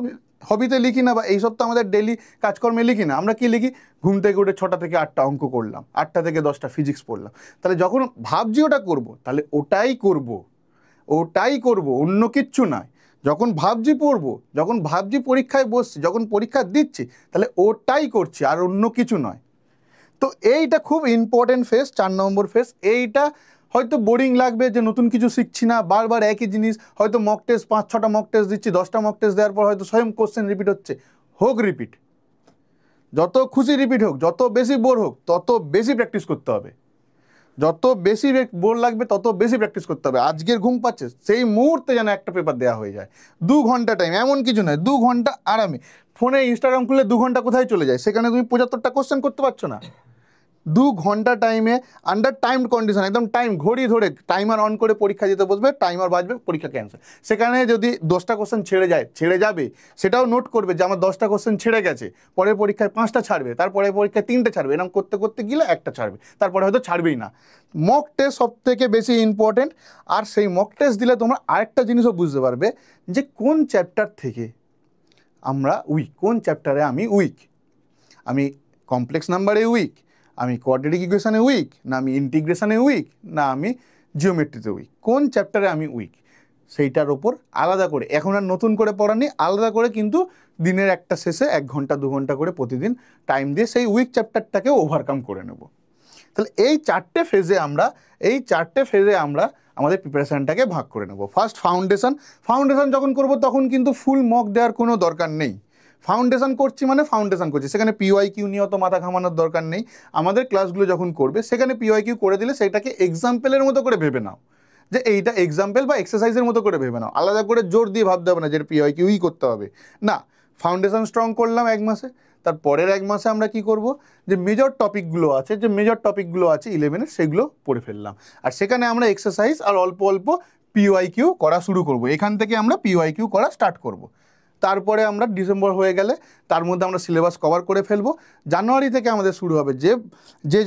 হবিতে লিখি না, বা এইসব তো আমাদের ডেলি কাজকর্মে লিখি না। আমরা কি লিখি, ঘুম থেকে উঠে 6টা থেকে 8টা অঙ্ক করলাম, 8টা থেকে 10টা ফিজিক্স পড়লাম। তাহলে যখন ভাবছি ওটা করবো, তাহলে ওটাই করবো, অন্য কিচ্ছু নয়। যখন ভাবছি পড়বো, যখন ভাবছি পরীক্ষায় বসছি, যখন পরীক্ষা দিচ্ছি, তাহলে ওটাই করছি, আর অন্য কিছু নয়। তো এইটা খুব ইম্পর্টেন্ট ফেজ, 4 নম্বর ফেজ। এইটা হয়তো বোরিং লাগবে যে নতুন কিছু শিখছি না, বারবার একই জিনিস, হয়তো মক টেস্ট 5-6টা মক টেস্ট দিচ্ছি, 10টা মক টেস্ট দেওয়ার পর হয়তো সেম কোশ্চেন রিপিট হচ্ছে, রিপিট, যত খুশি রিপিট হোক, যত বেশি বোর হোক, তত বেশি প্র্যাকটিস করতে হবে, যত বেশি বোর লাগবে তত বেশি প্র্যাকটিস করতে হবে। আজকের ঘুম পাচ্ছে, সেই মুহূর্তে যেন একটা পেপার দেওয়া হয়ে যায়। 2 ঘন্টা টাইম, এমন কিছু নয়, 2 ঘন্টা আরামে। ফোনে ইনস্টাগ্রাম খুলে 2 ঘন্টা কোথায় চলে যায়, সেখানে তুমি 75টা কোশ্চেন করতে পারছো না। 2 ঘন্টা টাইমে, আন্ডার টাইমড কন্ডিশন, একদম টাইম ঘড়ি ধরে টাইমার অন করে পরীক্ষা দিতে বসবে, টাইমার বাজবে, পরীক্ষা ক্যান্সেল। সেখানে যদি 10টা কোশ্চেন ছেড়ে যাবে, সেটাও নোট করবে যে আমার 10টা কোশ্চেন ছেড়ে গেছে, পরের পরীক্ষায় 5টা ছাড়বে, তারপরে পরীক্ষায় 3টে ছাড়বে, এরকম করতে গেলে একটা ছাড়বে, তারপরে হয়তো ছাড়বেই না। মক টেস্ট সব থেকে বেশি ইম্পর্টেন্ট। আর সেই মক টেস্ট দিলে তোমরা আরেকটা জিনিসও বুঝতে পারবে যে কোন চ্যাপ্টার থেকে আমরা উইক, কোন চ্যাপ্টারে আমি উইক, আমি কমপ্লেক্স নাম্বারে উইক, আমি কোয়াড্রেটিক ইকুয়েশনে উইক, না আমি ইন্টিগ্রেশনে উইক, না আমি জিওমেট্রিতে উইক, কোন চ্যাপ্টারে আমি উইক, সেইটার ওপর আলাদা করে, এখন আর নতুন করে পড়া নেই, আলাদা করে কিন্তু দিনের একটা শেষে 1 ঘন্টা 2 ঘন্টা করে প্রতিদিন টাইম দিয়ে সেই উইক চ্যাপ্টারটাকে ওভারকাম করে নেব। তাহলে এই 4টে ফেজে আমরা আমাদের প্রিপারেশানটাকে ভাগ করে নেব। ফার্স্ট ফাউন্ডেশন যখন করব তখন কিন্তু ফুল মক দেওয়ার কোনো দরকার নেই। ফাউন্ডেশন করছি মানে ফাউন্ডেশন করছি, সেখানে PYQ নিয়ে অত মাথা ঘামানোর দরকার নেই। আমাদের ক্লাসগুলো যখন করবে সেখানে PYQ করে দিলে সেটাকে এক্সাম্পলের মতো করে ভেবে নাও, যে এইটা এক্সাম্পল বা এক্সারসাইজের মতো করে ভেবে নাও, আলাদা করে জোর দিয়ে ভাবতে হবে না যে PYQই করতে হবে না। ফাউন্ডেশন স্ট্রং করলাম 1 মাসে, তার পরের 1 মাসে আমরা কি করব, যে মেজর টপিকগুলো আছে 11-এর, সেগুলো পড়ে ফেললাম। আর সেখানে আমরা এক্সারসাইজ আর অল্প অল্প PYQ করা শুরু করব। এখান থেকে আমরা PYQ করা স্টার্ট করব। তারপরে আমরা ডিসেম্বর হয়ে গেলে তার মধ্যে আমরা সিলেবাস কভার করে ফেলবো। জানুয়ারি থেকে আমাদের শুরু হবে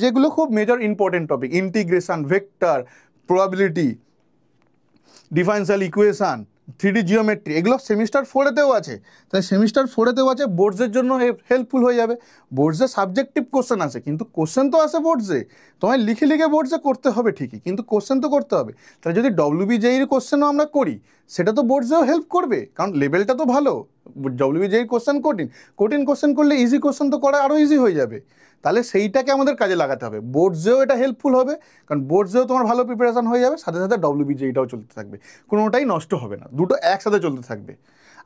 যেগুলো খুব major important topic, integration, vector, probability, differential equation, 3D geometry, এগুলো সেমিস্টার 4-এতেও আছে। তাই সেমিস্টার 4-এতেও আছে, বোর্ডসের জন্য হেল্পফুল হয়ে যাবে। বোর্ডসে সাবজেক্টিভ কোশ্চেন আছে, কিন্তু কোশ্চেন তো আছে বোর্ডসে, তোমায় লিখে বোর্ডসে করতে হবে ঠিকই, কিন্তু কোশ্চেন তো করতে হবে। তাহলে যদি WBJER কোশ্চেনও আমরা করি, সেটা তো বোর্ডসেও হেল্প করবে, কারণ লেভেলটা তো ভালো, ডব্লিউবিজেই কোশ্চেন কঠিন, কঠিন কোশ্চেন করলে ইজি কোশ্চেন তো করা আরও ইজি হয়ে যাবে। তাহলে সেইটাকে আমাদের কাজে লাগাতে হবে। বোর্ডসেও এটা হেল্পফুল হবে, কারণ বোর্ডসেও তোমার ভালো প্রিপারেশন হয়ে যাবে, সাথে সাথে ডব্লিউবিজেইটাও চলতে থাকবে, কোনোটাই নষ্ট হবে না, দুটো একসাথে চলতে থাকবে।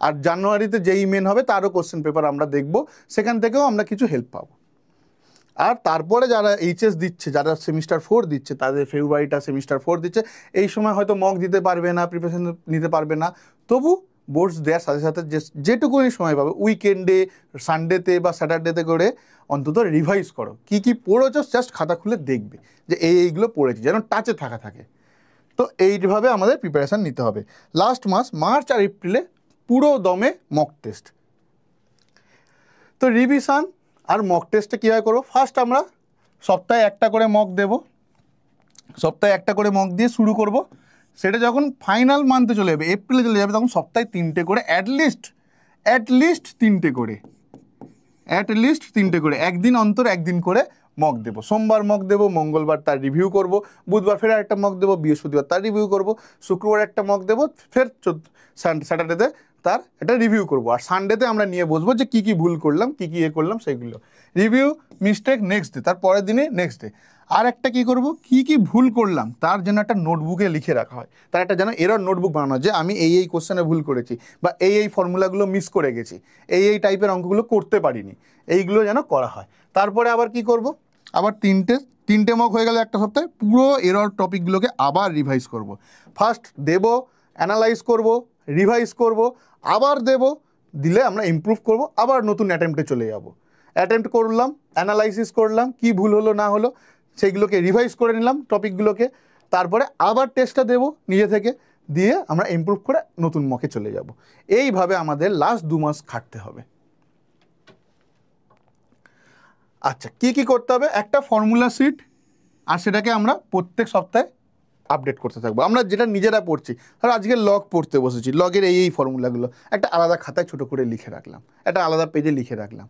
আর জানুয়ারিতে যেই মেন হবে তারও কোশ্চেন পেপার আমরা দেখব, সেখান থেকেও আমরা কিছু হেল্প পাবো। আর তারপরে যারা এইচএস দিচ্ছে, যারা সেমিস্টার 4 দিচ্ছে, তাদের ফেব্রুয়ারিটা সেমিস্টার 4 দিচ্ছে, এই সময় হয়তো মক দিতে পারবে না, প্রিপারেশন নিতে পারবে না, তবু বোর্ডস দেওয়ার সাথে সাথে যেটুকুনি সময় পাবে উইকেন্ডে, সানডেতে বা স্যাটারডেতে করে অন্তত রিভাইজ করো। কী কী পড়েছো জাস্ট খাতা খুলে দেখবে যে এইগুলো পড়েছি, যেন টাচে থাকে। তো এইভাবে আমাদের প্রিপারেশান নিতে হবে। লাস্ট মাস মার্চ আর এপ্রিলে পুরো দমে মক টেস্ট। তো রিভিশন আর মক টেস্টে কীভাবে করবো, ফার্স্ট আমরা সপ্তাহে একটা করে মক দেব, সপ্তাহে একটা করে মক দিয়ে শুরু করব। সেটা যখন ফাইনাল মান্থে চলে যাবে, এপ্রিলে চলে যাবে, তখন সপ্তাহে 3টে করে অ্যাটলিস্ট 3টে করে একদিন অন্তর একদিন করে মক দেবো। সোমবার মক দেবো, মঙ্গলবার তার রিভিউ করব, বুধবার ফের একটা মক দেবো, বৃহস্পতিবার তার রিভিউ করব, শুক্রবার একটা মক দেবো, ফের স্যাটারডেতে তার এটা রিভিউ করব। আর সানডেতে আমরা নিয়ে বসবো যে কী কী ভুল করলাম, কী কী করলাম, সেইগুলো রিভিউ, মিস্টেক নেক্সট ডে, তার পরের দিনে নেক্সট ডে। আর একটা কী করবো, কী কী ভুল করলাম তার জন্য একটা নোটবুকে লিখে রাখা হয়, তার একটা যেন এরর নোটবুক বানানো, যে আমি এই কোশ্চেনে ভুল করেছি, বা এই ফর্মুলাগুলো মিস করে গেছি, এই টাইপের অঙ্কগুলো করতে পারিনি, এইগুলো যেন করা হয়। তারপরে আবার কি করব, আবার তিনটে মক হয়ে গেলে একটা সপ্তাহে পুরো এরর টপিকগুলোকে আবার রিভাইজ করব। ফার্স্ট দেব, অ্যানালাইজ করব, রিভাইজ করব, আবার দেব, দিলে আমরা ইমপ্রুভ করব, আবার নতুন অ্যাটেম্পটে চলে যাব। অ্যাটেম্প্ট করলাম, অ্যানালাইসিস করলাম, কি ভুল হলো না হলো সেইগুলোকে রিভাইজ করে নিলাম টপিকগুলোকে, তারপরে আবার টেস্টটা দেব নিজে থেকে, দিয়ে আমরা ইমপ্রুভ করে নতুন মকে চলে যাব। এইভাবে আমাদের লাস্ট 2 মাস খাটতে হবে। আচ্ছা, কি করতে হবে, একটা ফর্মুলা শিট, আর সেটাকে আমরা প্রত্যেক সপ্তাহে আপডেট করতে থাকবো। আমরা যেটা নিজেরা পড়ছি, আর আজকে লগ পড়তে বসেছি, লগের এই ফর্মুলাগুলো একটা আলাদা খাতায় ছোটো করে লিখে রাখলাম, একটা আলাদা পেজে লিখে রাখলাম।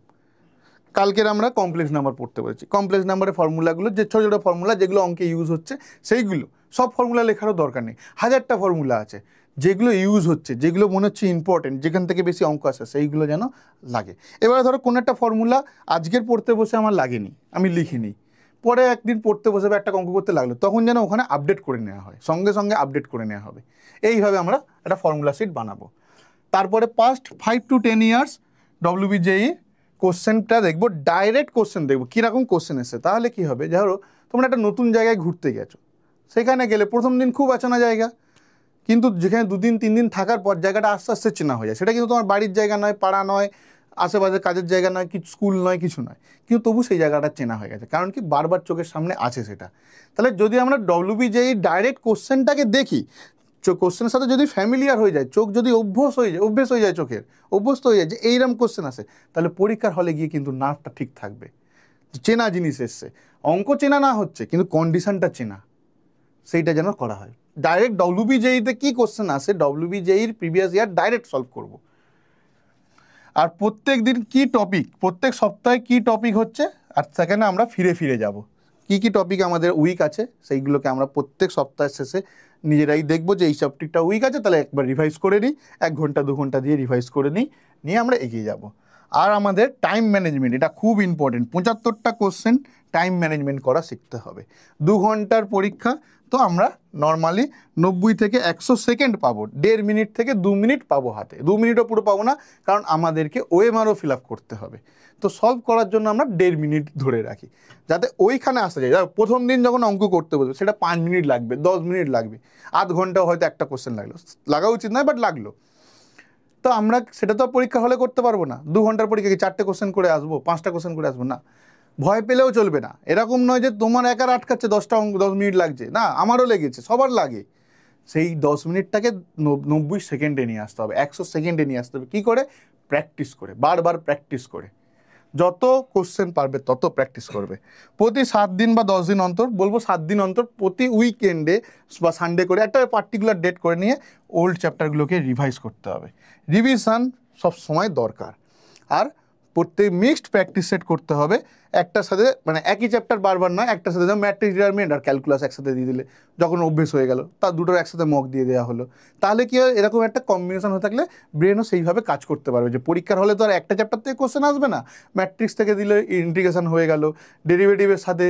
কালকের আমরা কমপ্লেক্স নাম্বার পড়তে বলেছি, কমপ্লেক্স নাম্বারের ফর্মুলাগুলো, যে ছোটো ছোটো ফর্মুলা যেগুলো অঙ্কে ইউজ হচ্ছে, সেইগুলো সব ফর্মুলা লেখারও দরকার নেই, 1000টা ফর্মুলা আছে যেগুলো ইউজ হচ্ছে, যেগুলো মনে হচ্ছে ইম্পর্টেন্ট, যেখান থেকে বেশি অঙ্ক আসে, সেইগুলো যেন লাগে। এবারে ধরো কোনো একটা ফর্মুলা আজকের পড়তে বসে আমার লাগেনি, আমি লিখিনি, পরে একদিন পড়তে বসে একটা অঙ্ক করতে লাগলো, তখন যেন ওখানে আপডেট করে নেওয়া হয়, সঙ্গে সঙ্গে আপডেট করে নেওয়া হবে। এইভাবে আমরা একটা ফর্মুলা শিট বানাবো। তারপরে পাস্ট 5 to 10 ইয়ার্স ডব্লিউবিজেই কোশ্চেনটা দেখবো, ডাইরেক্ট কোশ্চেন দেখবো কীরকম কোশ্চেন এসে। তাহলে কী হবে, ধরো তোমরা একটা নতুন জায়গায় ঘুরতে গেছো, সেখানে গেলে প্রথম দিন খুব অচেনা জায়গা, কিন্তু যেখানে 2 দিন 3 দিন থাকার পর জায়গাটা আস্তে আস্তে চেনা হয়ে যায়। সেটা কিন্তু তোমার বাড়ির জায়গা নয়, পাড়া নয়, আশেপাশে কাজের জায়গা নয়, কিছু স্কুল নয়, কিছু নয়, কিন্তু তবু সেই জায়গাটা চেনা হয়ে গেছে, কারণ কি বারবার চোখের সামনে আছে সেটা। তাহলে যদি আমরা ডব্লিউবিজেই ডাইরেক্ট কোশ্চেনটাকে দেখি, কোশ্চেনের সাথে যদি ফ্যামিলিয়ার হয়ে যায়, চোখ যদি অভ্যস্ত হয়ে যায় চোখের, অভ্যস্ত হয়ে যায় যে এইরকম কোশ্চেন আসে, তাহলে পরীক্ষার হলে গিয়ে কিন্তু নার্ভটা ঠিক থাকবে, চেনা জিনিস এসছে। অঙ্ক চেনা না হচ্ছে, কিন্তু কন্ডিশনটা চেনা, সেইটা যেন করা হয়। ডাইরেক্ট ডব্লিউবিজেইতে কী কোশ্চেন আসে, ডব্লিউবিজেইর প্রিভিয়াস ইয়ার ডাইরেক্ট সলভ করব। আর প্রত্যেক দিন কী টপিক, প্রত্যেক সপ্তাহে কী টপিক হচ্ছে, আর সেখানে আমরা ফিরে যাব, কী টপিক আমাদের উইক আছে, সেইগুলোকে আমরা প্রত্যেক সপ্তাহের শেষে নিজেরাই দেখবো যে এই টপিকটা উইক আছে, তাহলে একবার রিভাইজ করে নিই, 1 ঘন্টা 2 ঘন্টা দিয়ে রিভাইজ করে নিয়ে আমরা এগিয়ে যাব। আর আমাদের টাইম ম্যানেজমেন্ট, এটা খুব ইম্পর্টেন্ট, 75টা কোশ্চেন টাইম ম্যানেজমেন্ট করা শিখতে হবে। 2 ঘন্টার পরীক্ষা, তো আমরা নর্মালি 90 থেকে 100 সেকেন্ড পাবো, 1.5 মিনিট থেকে 2 মিনিট পাবো হাতে, 2 মিনিটও পুরো পাবো না, কারণ আমাদেরকে ওএমআরও ফিল আপ করতে হবে। তো সলভ করার জন্য আমরা 1.5 মিনিট ধরে রাখি, যাতে ওইখানে আসা যায়। প্রথম দিন যখন অঙ্ক করতে বলবে, সেটা 5 মিনিট লাগবে, 10 মিনিট লাগবে, আধ ঘন্টাও হয়তো একটা কোশ্চেন লাগা উচিত নয়, বাট লাগলো। তো আমরা সেটা তো পরীক্ষা হলে করতে পারবো না। 2 ঘন্টার পরীক্ষা কি 4টে কোশ্চেন করে আসবো, 5টা কোশ্চেন করে আসবো না? ভয় পেলেও চলবে না। এরকম নয় যে তোমার একার আটকাচ্ছে 10টা অঙ্ক 10 মিনিট লাগছে, না, আমারও লেগেছে, সবার লাগে। সেই 10 মিনিটটাকে 90 সেকেন্ডে নিয়ে আসতে হবে, 100 সেকেন্ডে নিয়ে আসতে হবে। কী করে? প্র্যাকটিস করে, বারবার প্র্যাকটিস করে, যত কোশ্চেন পারবে তত প্র্যাকটিস করবে। প্রতি 7 দিন বা 10 দিন অন্তর, বলবো 7 দিন অন্তর, প্রতি উইকেন্ডে বা সানডে করে একটা পার্টিকুলার ডেট করে নিয়ে ওল্ড চ্যাপ্টারগুলোকে রিভাইজ করতে হবে। রিভিশন সব সময় দরকার। আর প্রত্যেক মিক্সড প্র্যাকটিস সেট করতে হবে, একটার সাথে মানে একই চ্যাপ্টার বারবার নয়, একটার সাথে ম্যাট্রিক্স ডিটারমিনেন্ট আর ক্যালকুলাস একসাথে দিয়ে দিলে, যখন অভ্যেস হয়ে গেল তার দুটোর একসাথে মক দিয়ে দেওয়া হলো, তাহলে কি হয়, এরকম একটা কম্বিনেশন হয়ে থাকলে ব্রেনও সেইভাবে কাজ করতে পারবে। যে পরীক্ষার হলে তো আর একটা চ্যাপ্টার থেকে কোশ্চেন আসবে না, ম্যাট্রিক্স থেকে দিলে ইন্টিগ্রেশন হয়ে গেল, ডেরিভেটিভের সাথে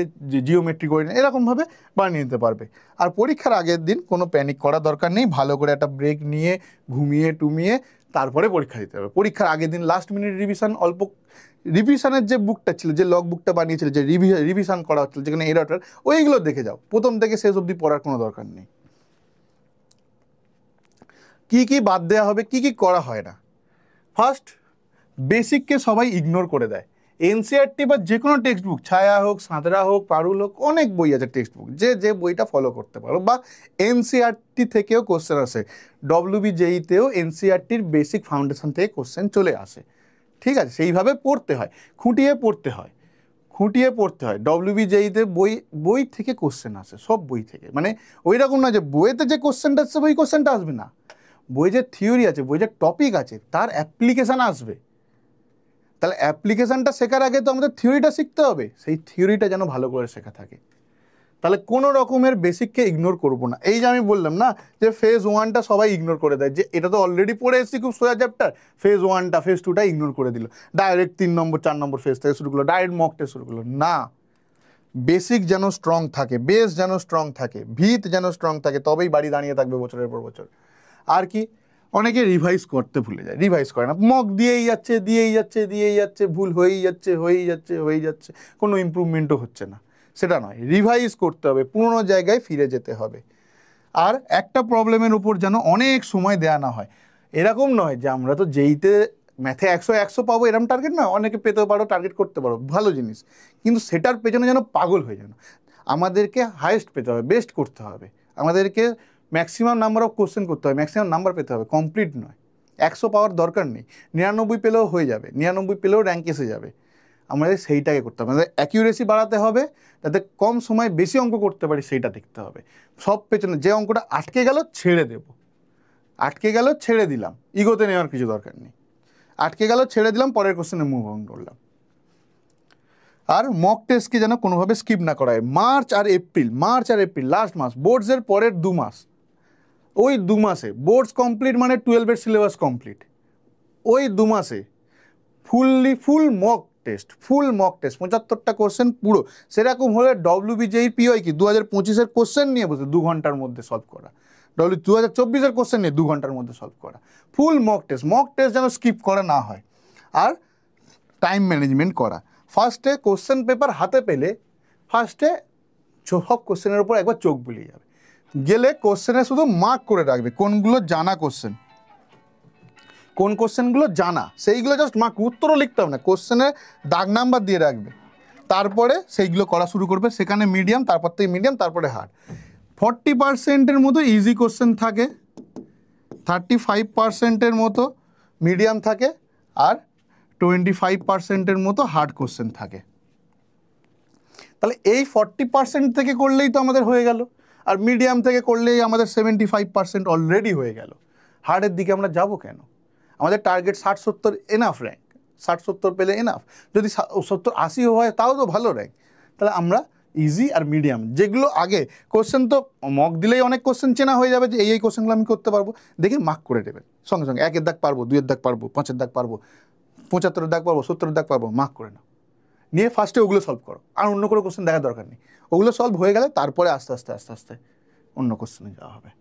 জিওমেট্রি করে নিয়ে এরকমভাবে বানিয়ে নিতে পারবে। আর পরীক্ষার আগের দিন কোনো প্যানিক করার দরকার নেই, ভালো করে একটা ব্রেক নিয়ে ঘুমিয়ে টুমিয়ে তারপরে পরীক্ষা দিতে হবে। পরীক্ষার আগের দিন লাস্ট মিনিট রিভিশন, অল্প রিভিশনের যে বুকটা ছিল, যে লগ বুকটা বানিয়েছিল, যে রিভিশন করা হচ্ছিল, যেখানে এরটার ওইগুলো দেখে যাও, প্রথম থেকে শেষ অবধি পড়ার কোনো দরকার নেই। কি কি বাদ দেওয়া হবে, কি কি করা হয় না। ফার্স্ট, বেসিককে সবাই ইগনোর করে দেয়। এনসিআরটি বা যে কোনো টেক্সট বুক, ছায়া হোক, সাঁতরা হোক, পারুল হোক, অনেক বই আছে টেক্সট বুক, যে বইটা ফলো করতে পারো, বা এনসিআরটি থেকেও কোশ্চেন আসে, ডব্লিউবিজেইতেও এনসিআরটির বেসিক ফাউন্ডেশন থেকে কোশ্চেন চলে আসে। ঠিক আছে, সেইভাবে পড়তে হয়, খুঁটিয়ে পড়তে হয়, খুঁটিয়ে পড়তে হয়। ডব্লিউবিজেইতে বই থেকে কোশ্চেন আসে, সব বই থেকে, মানে ওই রকম না যে বইতে যে কোশ্চেনটা আসছে ওই কোশ্চেনটা আসবে না, বই যে থিওরি আছে, বই যে টপিক আছে, তার অ্যাপ্লিকেশান আসবে। তাহলে অ্যাপ্লিকেশানটা শেখার আগে তো আমাদের থিওরিটা শিখতে হবে, সেই থিওরিটা যেন ভালো করে শেখা থাকে। তাহলে কোনো রকমের বেসিককে ইগনোর করবো না। এই যে আমি বললাম না যে ফেজ 1টা সবাই ইগনোর করে দেয়, যে এটা তো অলরেডি পড়ে এসেছি খুব সোজা চ্যাপ্টার, ফেজ 1টা ফেজ 2টা ইগনোর করে দিল, ডাইরেক্ট 3 নম্বর 4 নম্বর ফেজ থেকে শুরু করলো, ডাইরেক্ট মক টেস্ট শুরু করলো। না, বেসিক যেন স্ট্রং থাকে, বেস যেন স্ট্রং থাকে, ভিত যেন স্ট্রং থাকে, তবেই বাড়ি দাঁড়িয়ে থাকবে বছরের পর বছর। আর কি, অনেকে রিভাইজ করতে ভুলে যায়, রিভাইজ করে না, মক দিয়েই যাচ্ছে, ভুল হয়েই যাচ্ছে, কোনো ইমপ্রুভমেন্টও হচ্ছে না। সেটা নয়, রিভাইজ করতে হবে, পুরোনো জায়গায় ফিরে যেতে হবে। আর একটা প্রবলেমের উপর যেন অনেক সময় দেয়া না হয়। এরকম নয় যে আমরা তো যেইতে ম্যাথে 100 পাবো, এরকম টার্গেট না, অনেকে পেতে পারো, টার্গেট করতে পারো, ভালো জিনিস, কিন্তু সেটার পেছনে যেন পাগল হয়ে যেন আমাদেরকে হাইয়েস্ট পেতে হবে, বেস্ট করতে হবে, আমাদেরকে ম্যাক্সিমাম নাম্বার অফ কোশ্চেন করতে হবে, ম্যাক্সিমাম নাম্বার পেতে হবে, কমপ্লিট নয়। 100 পাওয়ার দরকার নেই, 99 পেলেও হয়ে যাবে, 99 পেলেও র্যাঙ্ক এসে যাবে। আমাদের সেইটাকে করতে হবে, আমাদের অ্যাকিউরেসি বাড়াতে হবে, যাতে কম সময় বেশি অঙ্ক করতে পারি সেইটা দেখতে হবে। সব পেছনে যে অঙ্কটা আটকে গেল ছেড়ে দেব, আটকে গেল ছেড়ে দিলাম, ইগোতে নেওয়ার কিছু দরকার নেই, আটকে গেল ছেড়ে দিলাম, পরের কোশ্চেনে মুভ অন করলাম। আর মক টেস্টকে যেন কোনোভাবে স্কিপ না করা হয়। মার্চ আর এপ্রিল লাস্ট মাস, বোর্ডসের পরের 2 মাস, ওই 2 মাসে বোর্ডস কমপ্লিট মানে 12-এর সিলেবাস কমপ্লিট, ওই 2 মাসে ফুল মক টেস্ট 75টা কোশ্চেন পুরো। সেরকম হলে ডব্লিউবিজেই পিওয়াই কি 2025-এর কোশ্চেন নিয়ে বসে 2 ঘন্টার মধ্যে সলভ করা, 2024-এর কোশ্চেন নিয়ে 2 ঘন্টার মধ্যে সলভ করা, ফুল মক টেস্ট যেন স্কিপ করা না হয়। আর টাইম ম্যানেজমেন্ট করা, ফার্স্টে কোশ্চেন পেপার হাতে পেলে ফার্স্টে সব কোশ্চেনের উপর একবার চোখ বুলিয়ে যাবে, গেলে কোশ্চেনে শুধু মার্ক করে রাখবে কোনগুলো জানা কোশ্চেন, কোন কোশ্চেনগুলো জানা সেইগুলো জাস্ট মার্ক, উত্তরও লিখতে হবে না, কোশ্চেনে দাগ নাম্বার দিয়ে রাখবে, তারপরে সেইগুলো করা শুরু করবে। সেখানে মিডিয়াম, তারপর থেকে মিডিয়াম, তারপরে হার্ড। 40%-এর মতো ইজি কোশ্চেন থাকে, 35%-এর মতো মিডিয়াম থাকে, আর 25%-এর মতো হার্ড কোশ্চেন থাকে। তাহলে এই 40% থেকে করলেই তো আমাদের হয়ে গেল, আর মিডিয়াম থেকে করলেই আমাদের 75% অলরেডি হয়ে গেল। হার্ডের দিকে আমরা যাব কেন? আমাদের টার্গেট 60-70 এনাফ র্যাঙ্ক, 60-70 পেলে এনাফ, যদি 70-80 হয় তাও তো ভালো র্যাঙ্ক। তাহলে আমরা ইজি আর মিডিয়াম, যেগুলো আগে কোশ্চেন তো মক দিলেই অনেক কোশ্চেন চেনা হয়ে যাবে, যে এই কোশ্চেনগুলো আমি করতে পারবো, দেখে মার্ক করে দেবেন সঙ্গে সঙ্গে, 1-এর দাগ পারবো, 2-এর দাগ পারবো, 5-এর দাগ পারবো, 75-এর দাগ পারবো, 70-এর দাগ পারবো, মার্ক করে নাও, নিয়ে ফার্স্টে ওগুলো সলভ করো, আর অন্য কোনো কোশ্চেন দেখার দরকার নেই। ওগুলো সলভ হয়ে গেলে তারপরে আস্তে আস্তে অন্য কোশ্চেনে যাওয়া হবে।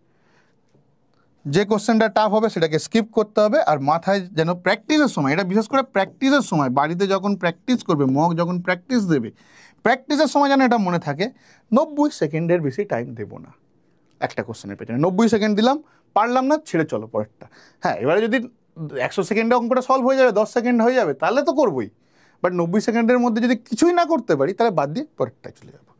যে কোশ্চেনটা টাফ হবে সেটাকে স্কিপ করতে হবে। আর মাথায় যেন প্র্যাকটিসের সময়, এটা বিশেষ করে প্র্যাকটিসের সময়, বাড়িতে যখন প্র্যাকটিস করবে, মক যখন প্র্যাকটিস দেবে, প্র্যাকটিসের সময় যেন এটা মনে থাকে 90 সেকেন্ডের বেশি টাইম দেবো না একটা কোশ্চেনের পেছনে। 90 সেকেন্ড দিলাম, পারলাম না, ছেড়ে চলো পরেরটা। হ্যাঁ, এবারে যদি 100 সেকেন্ডে অঙ্কটা সলভ হয়ে যাবে, 10 সেকেন্ড হয়ে যাবে, তাহলে তো করবোই, বাট 90 সেকেন্ডের মধ্যে যদি কিছুই না করতে পারি, তাহলে বাদ দিয়ে পরেরটায় চলে যাবো।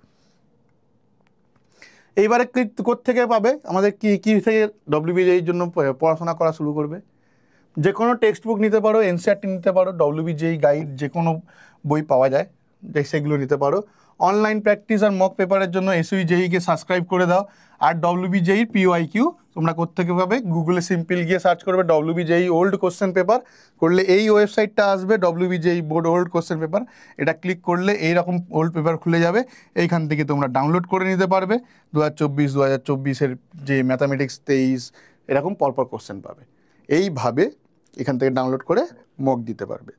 এইবারে কোত্থেকে পাবে, আমাদের কি থেকে ডব্লিউবিজেইর জন্য পড়াশোনা করা শুরু করবে? যে কোনো টেক্সট বুক নিতে পারো, এনসিআরটি নিতে পারো, ডব্লিউবিজেই গাইড যে কোনো বই পাওয়া যায়, সেগুলো নিতে পারো। অনলাইন প্র্যাকটিস আর মক পেপারের জন্য এসইউই জেইকে সাবস্ক্রাইব করে দাও, আর ডব্লিউবিজেইর পিওআইকিউ তোমরা কোত্থেকে পাবে? গুগলে সিম্পল গিয়ে সার্চ করবে WBJEE ওল্ড কোশ্চেন পেপার, করলে এই ওয়েবসাইটটা আসবে WBJEE board old question paper. এটা ক্লিক করলে এইরকম ওল্ড পেপার খুলে যাবে, এইখান থেকে তোমরা ডাউনলোড করে নিতে পারবে 2024 যে ম্যাথামেটিক্স 23 এরকম পরপর কোশ্চেন পাবে। এইভাবে এখান থেকে ডাউনলোড করে মক দিতে পারবে।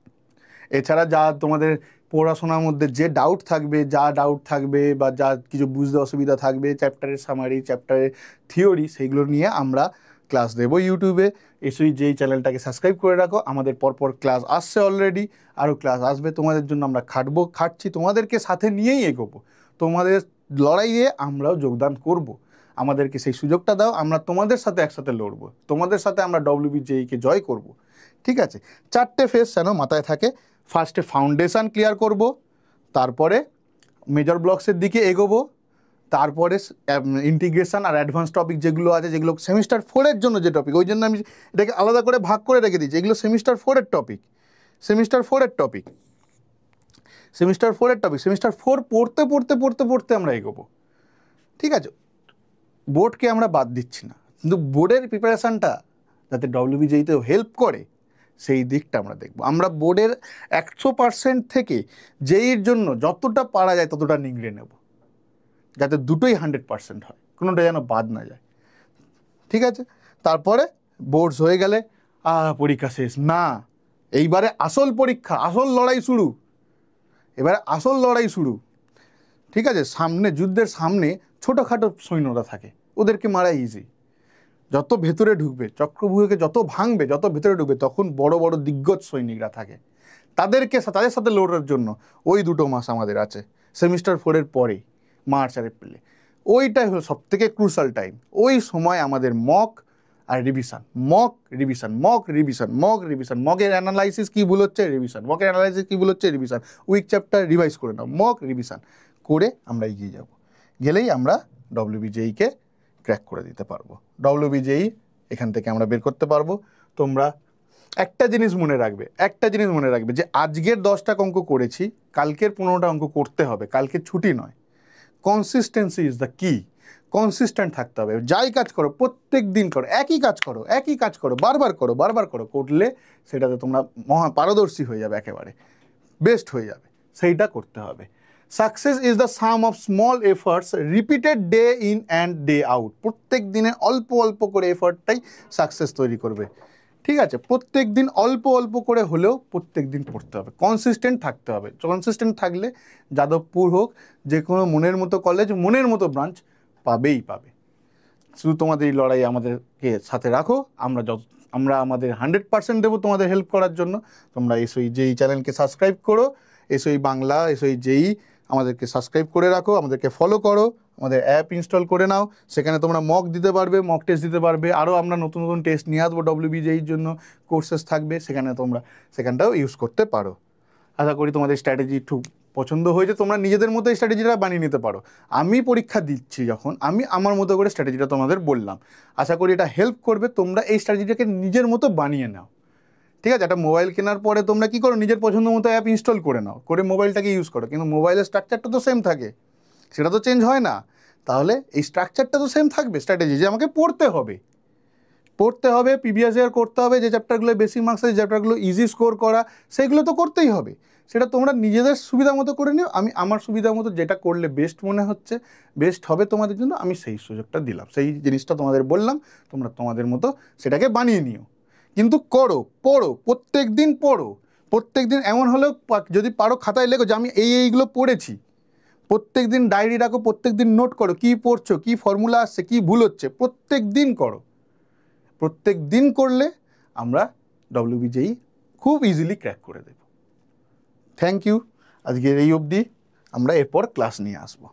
এছাড়া যা তোমাদের পড়াশোনার মধ্যে যে ডাউট থাকবে বা যা কিছু বুঝতে অসুবিধা থাকবে, চ্যাপ্টারের সামারি, চ্যাপ্টারের থিওরি, সেইগুলো নিয়ে আমরা ক্লাস দেবো ইউটিউবে। যেই চ্যানেলটাকে সাবস্ক্রাইব করে রাখো, আমাদের পরপর ক্লাস আসছে অলরেডি, আরও ক্লাস আসবে তোমাদের জন্য। আমরা খাটছি, তোমাদেরকে সাথে নিয়েই এগোবো। তোমাদের লড়াইয়ে আমরাও যোগদান করব। আমাদেরকে সেই সুযোগটা দাও, আমরা তোমাদের সাথে একসাথে লড়বো, তোমাদের সাথে আমরা WBJEE-কে জয় করব। ঠিক আছে? 4টে ফেজ যেন মাথায় থাকে। ফার্স্টে ফাউন্ডেশন ক্লিয়ার করব, তারপরে মেজর ব্লকসের দিকে এগোবো, তারপরে ইন্টিগ্রেশন আর অ্যাডভান্স টপিক যেগুলো আছে, যেগুলো সেমিস্টার 4-এর জন্য যে টপিক, ওই জন্য আমি এটাকে আলাদা করে ভাগ করে রেখে দিচ্ছি। এগুলো সেমিস্টার 4-এর টপিক। সেমিস্টার 4 পড়তে আমরা এগোবো। ঠিক আছে? বোর্ডকে আমরা বাদ দিচ্ছি না, কিন্তু বোর্ডের প্রিপারেশানটা যাতে WBJEE-তেও হেল্প করে সেই দিকটা আমরা দেখব। আমরা বোর্ডের 100% থেকে JEE-র জন্য যতটা পারা যায় ততটা নিংড়ে নেব, যাতে দুটোই 100% হয়, কোনোটা যেন বাদ না যায়। ঠিক আছে? তারপরে বোর্ডস হয়ে গেলে পরীক্ষা শেষ না, এইবারে আসল পরীক্ষা, আসল লড়াই শুরু। ঠিক আছে? সামনে যুদ্ধের সামনে ছোটোখাটো সৈন্যরা থাকে, ওদেরকে মারা ইজি। যত ভেতরে ঢুকবে, চক্রভূহকে যত ভাঙবে, যত ভেতরে ঢুকবে, তখন বড় বড় দিগ্গজ সৈনিকরা থাকে, তাদের সাথে লড়ার জন্য ওই 2 মাস আমাদের আছে সেমিস্টার 4-এর পরে, মার্চ আর এপ্রিলে। ওইটাই হলো সবথেকে ক্রুশাল টাইম। ওই সময় আমাদের মক রিভিশন। মকের অ্যানালাইসিস কী ভুল হচ্ছে, রিভিশন। উইক চ্যাপ্টার রিভাইজ করে নাও, মক রিভিশন করে আমরা এগিয়ে যাব। গেলেই আমরা WBJEE-কে ক্র্যাক করে দিতে পারবো। WBJEE এখান থেকে আমরা বের করতে পারবো। তোমরা একটা জিনিস মনে রাখবে যে আজকের 10টা অঙ্ক করেছি, কালকের 15টা অঙ্ক করতে হবে, কালকে ছুটি নয়। কনসিস্টেন্সি ইজ দ্য কি। কনসিস্টেন্ট থাকতে হবে। যাই কাজ করো, প্রত্যেক দিন করো, একই কাজ করো, বারবার করো, করলে সেটাতে তোমরা পারদর্শী হয়ে যাবে, একেবারে বেস্ট হয়ে যাবে। সেইটা করতে হবে। Success is the some of small efforts repeated day in and day out. প্রত্যেক দিনে অল্প অল্প করে এফার্টটাই সাকসেস তৈরি করবে। ঠিক আছে? প্রত্যেক দিন অল্প অল্প করে হলেও প্রত্যেক দিন পড়তে হবে, কনসিস্টেন্ট থাকতে হবে। কনসিস্টেন্ট থাকলে যাদবপুর হোক, যে কোনো মনের মতো কলেজ, মনের মতো ব্রাঞ্চ পাবে। শুধু তোমাদের এই লড়াই আমাদেরকে সাথে রাখো, আমরা আমাদের 100% দেবো তোমাদের হেল্প করার জন্য। তোমরা SOE-JEE চ্যানেলকে সাবস্ক্রাইব করো, SOE বাংলা, SOE-JEE আমাদেরকে সাবস্ক্রাইব করে রাখো, আমাদেরকে ফলো করো, আমাদের অ্যাপ ইনস্টল করে নাও। সেখানে তোমরা মক দিতে পারবে, মক টেস্ট দিতে পারবে। আরও আমরা নতুন টেস্ট নিয়ে আসবো, WBJEE-র জন্য কোর্সেস থাকবে, সেখানটাও ইউজ করতে পারো। আশা করি তোমাদের স্ট্র্যাটেজি খুব পছন্দ হয়েছে, তোমরা নিজেদের মতো এই স্ট্র্যাটেজিটা বানিয়ে নিতে পারো। আমি পরীক্ষা দিচ্ছি যখন, আমি আমার মতো করে স্ট্র্যাটেজিটা তোমাদের বললাম, আশা করি এটা হেল্প করবে। তোমরা এই স্ট্র্যাটেজিটাকে নিজের মতো বানিয়ে নাও। ঠিক আছে? একটা মোবাইল কেনার পরে তোমরা কী করো, নিজের পছন্দ মতো অ্যাপ ইনস্টল করে নাও, করে মোবাইলটাকে ইউজ করো, কিন্তু মোবাইলের স্ট্রাকচারটা তো সেম থাকে, সেটা তো চেঞ্জ হয় না। তাহলে এই স্ট্রাকচারটা তো সেম থাকবে, স্ট্র্যাটেজি যে আমাকে পড়তে হবে, প্রিভিয়াস ইয়ার করতে হবে, যে চ্যাপ্টারগুলো বেশি মার্কস আছে, চ্যাপ্টারগুলো ইজি স্কোর করা, সেগুলো তো করতেই হবে। সেটা তোমরা নিজেদের সুবিধা মতো করে নিও। আমি আমার সুবিধা মতো যেটা করলে বেস্ট মনে হচ্ছে, বেস্ট হবে তোমাদের জন্য, আমি সেই সুযোগটা দিলাম, সেই জিনিসটা তোমাদের বললাম। তোমরা তোমাদের মতো সেটাকে বানিয়ে নিও, কিন্তু পড়ো, প্রত্যেক দিন পড়ো। প্রত্যেক দিন এমন হলেও যদি পারো খাতায় লেখো যে আমি এইগুলো পড়েছি। প্রত্যেক দিন ডায়েরি রাখো, প্রত্যেক দিন নোট করো, কী পড়ছো, কী ফর্মুলা আসছে, কী ভুল হচ্ছে, প্রত্যেক দিন করো। প্রত্যেক দিন করলে আমরা WBJEE খুব ইজিলি ক্র্যাক করে দেব। Thank you. আজকের এই অবধি, আমরা এরপর ক্লাস নিয়ে আসবো।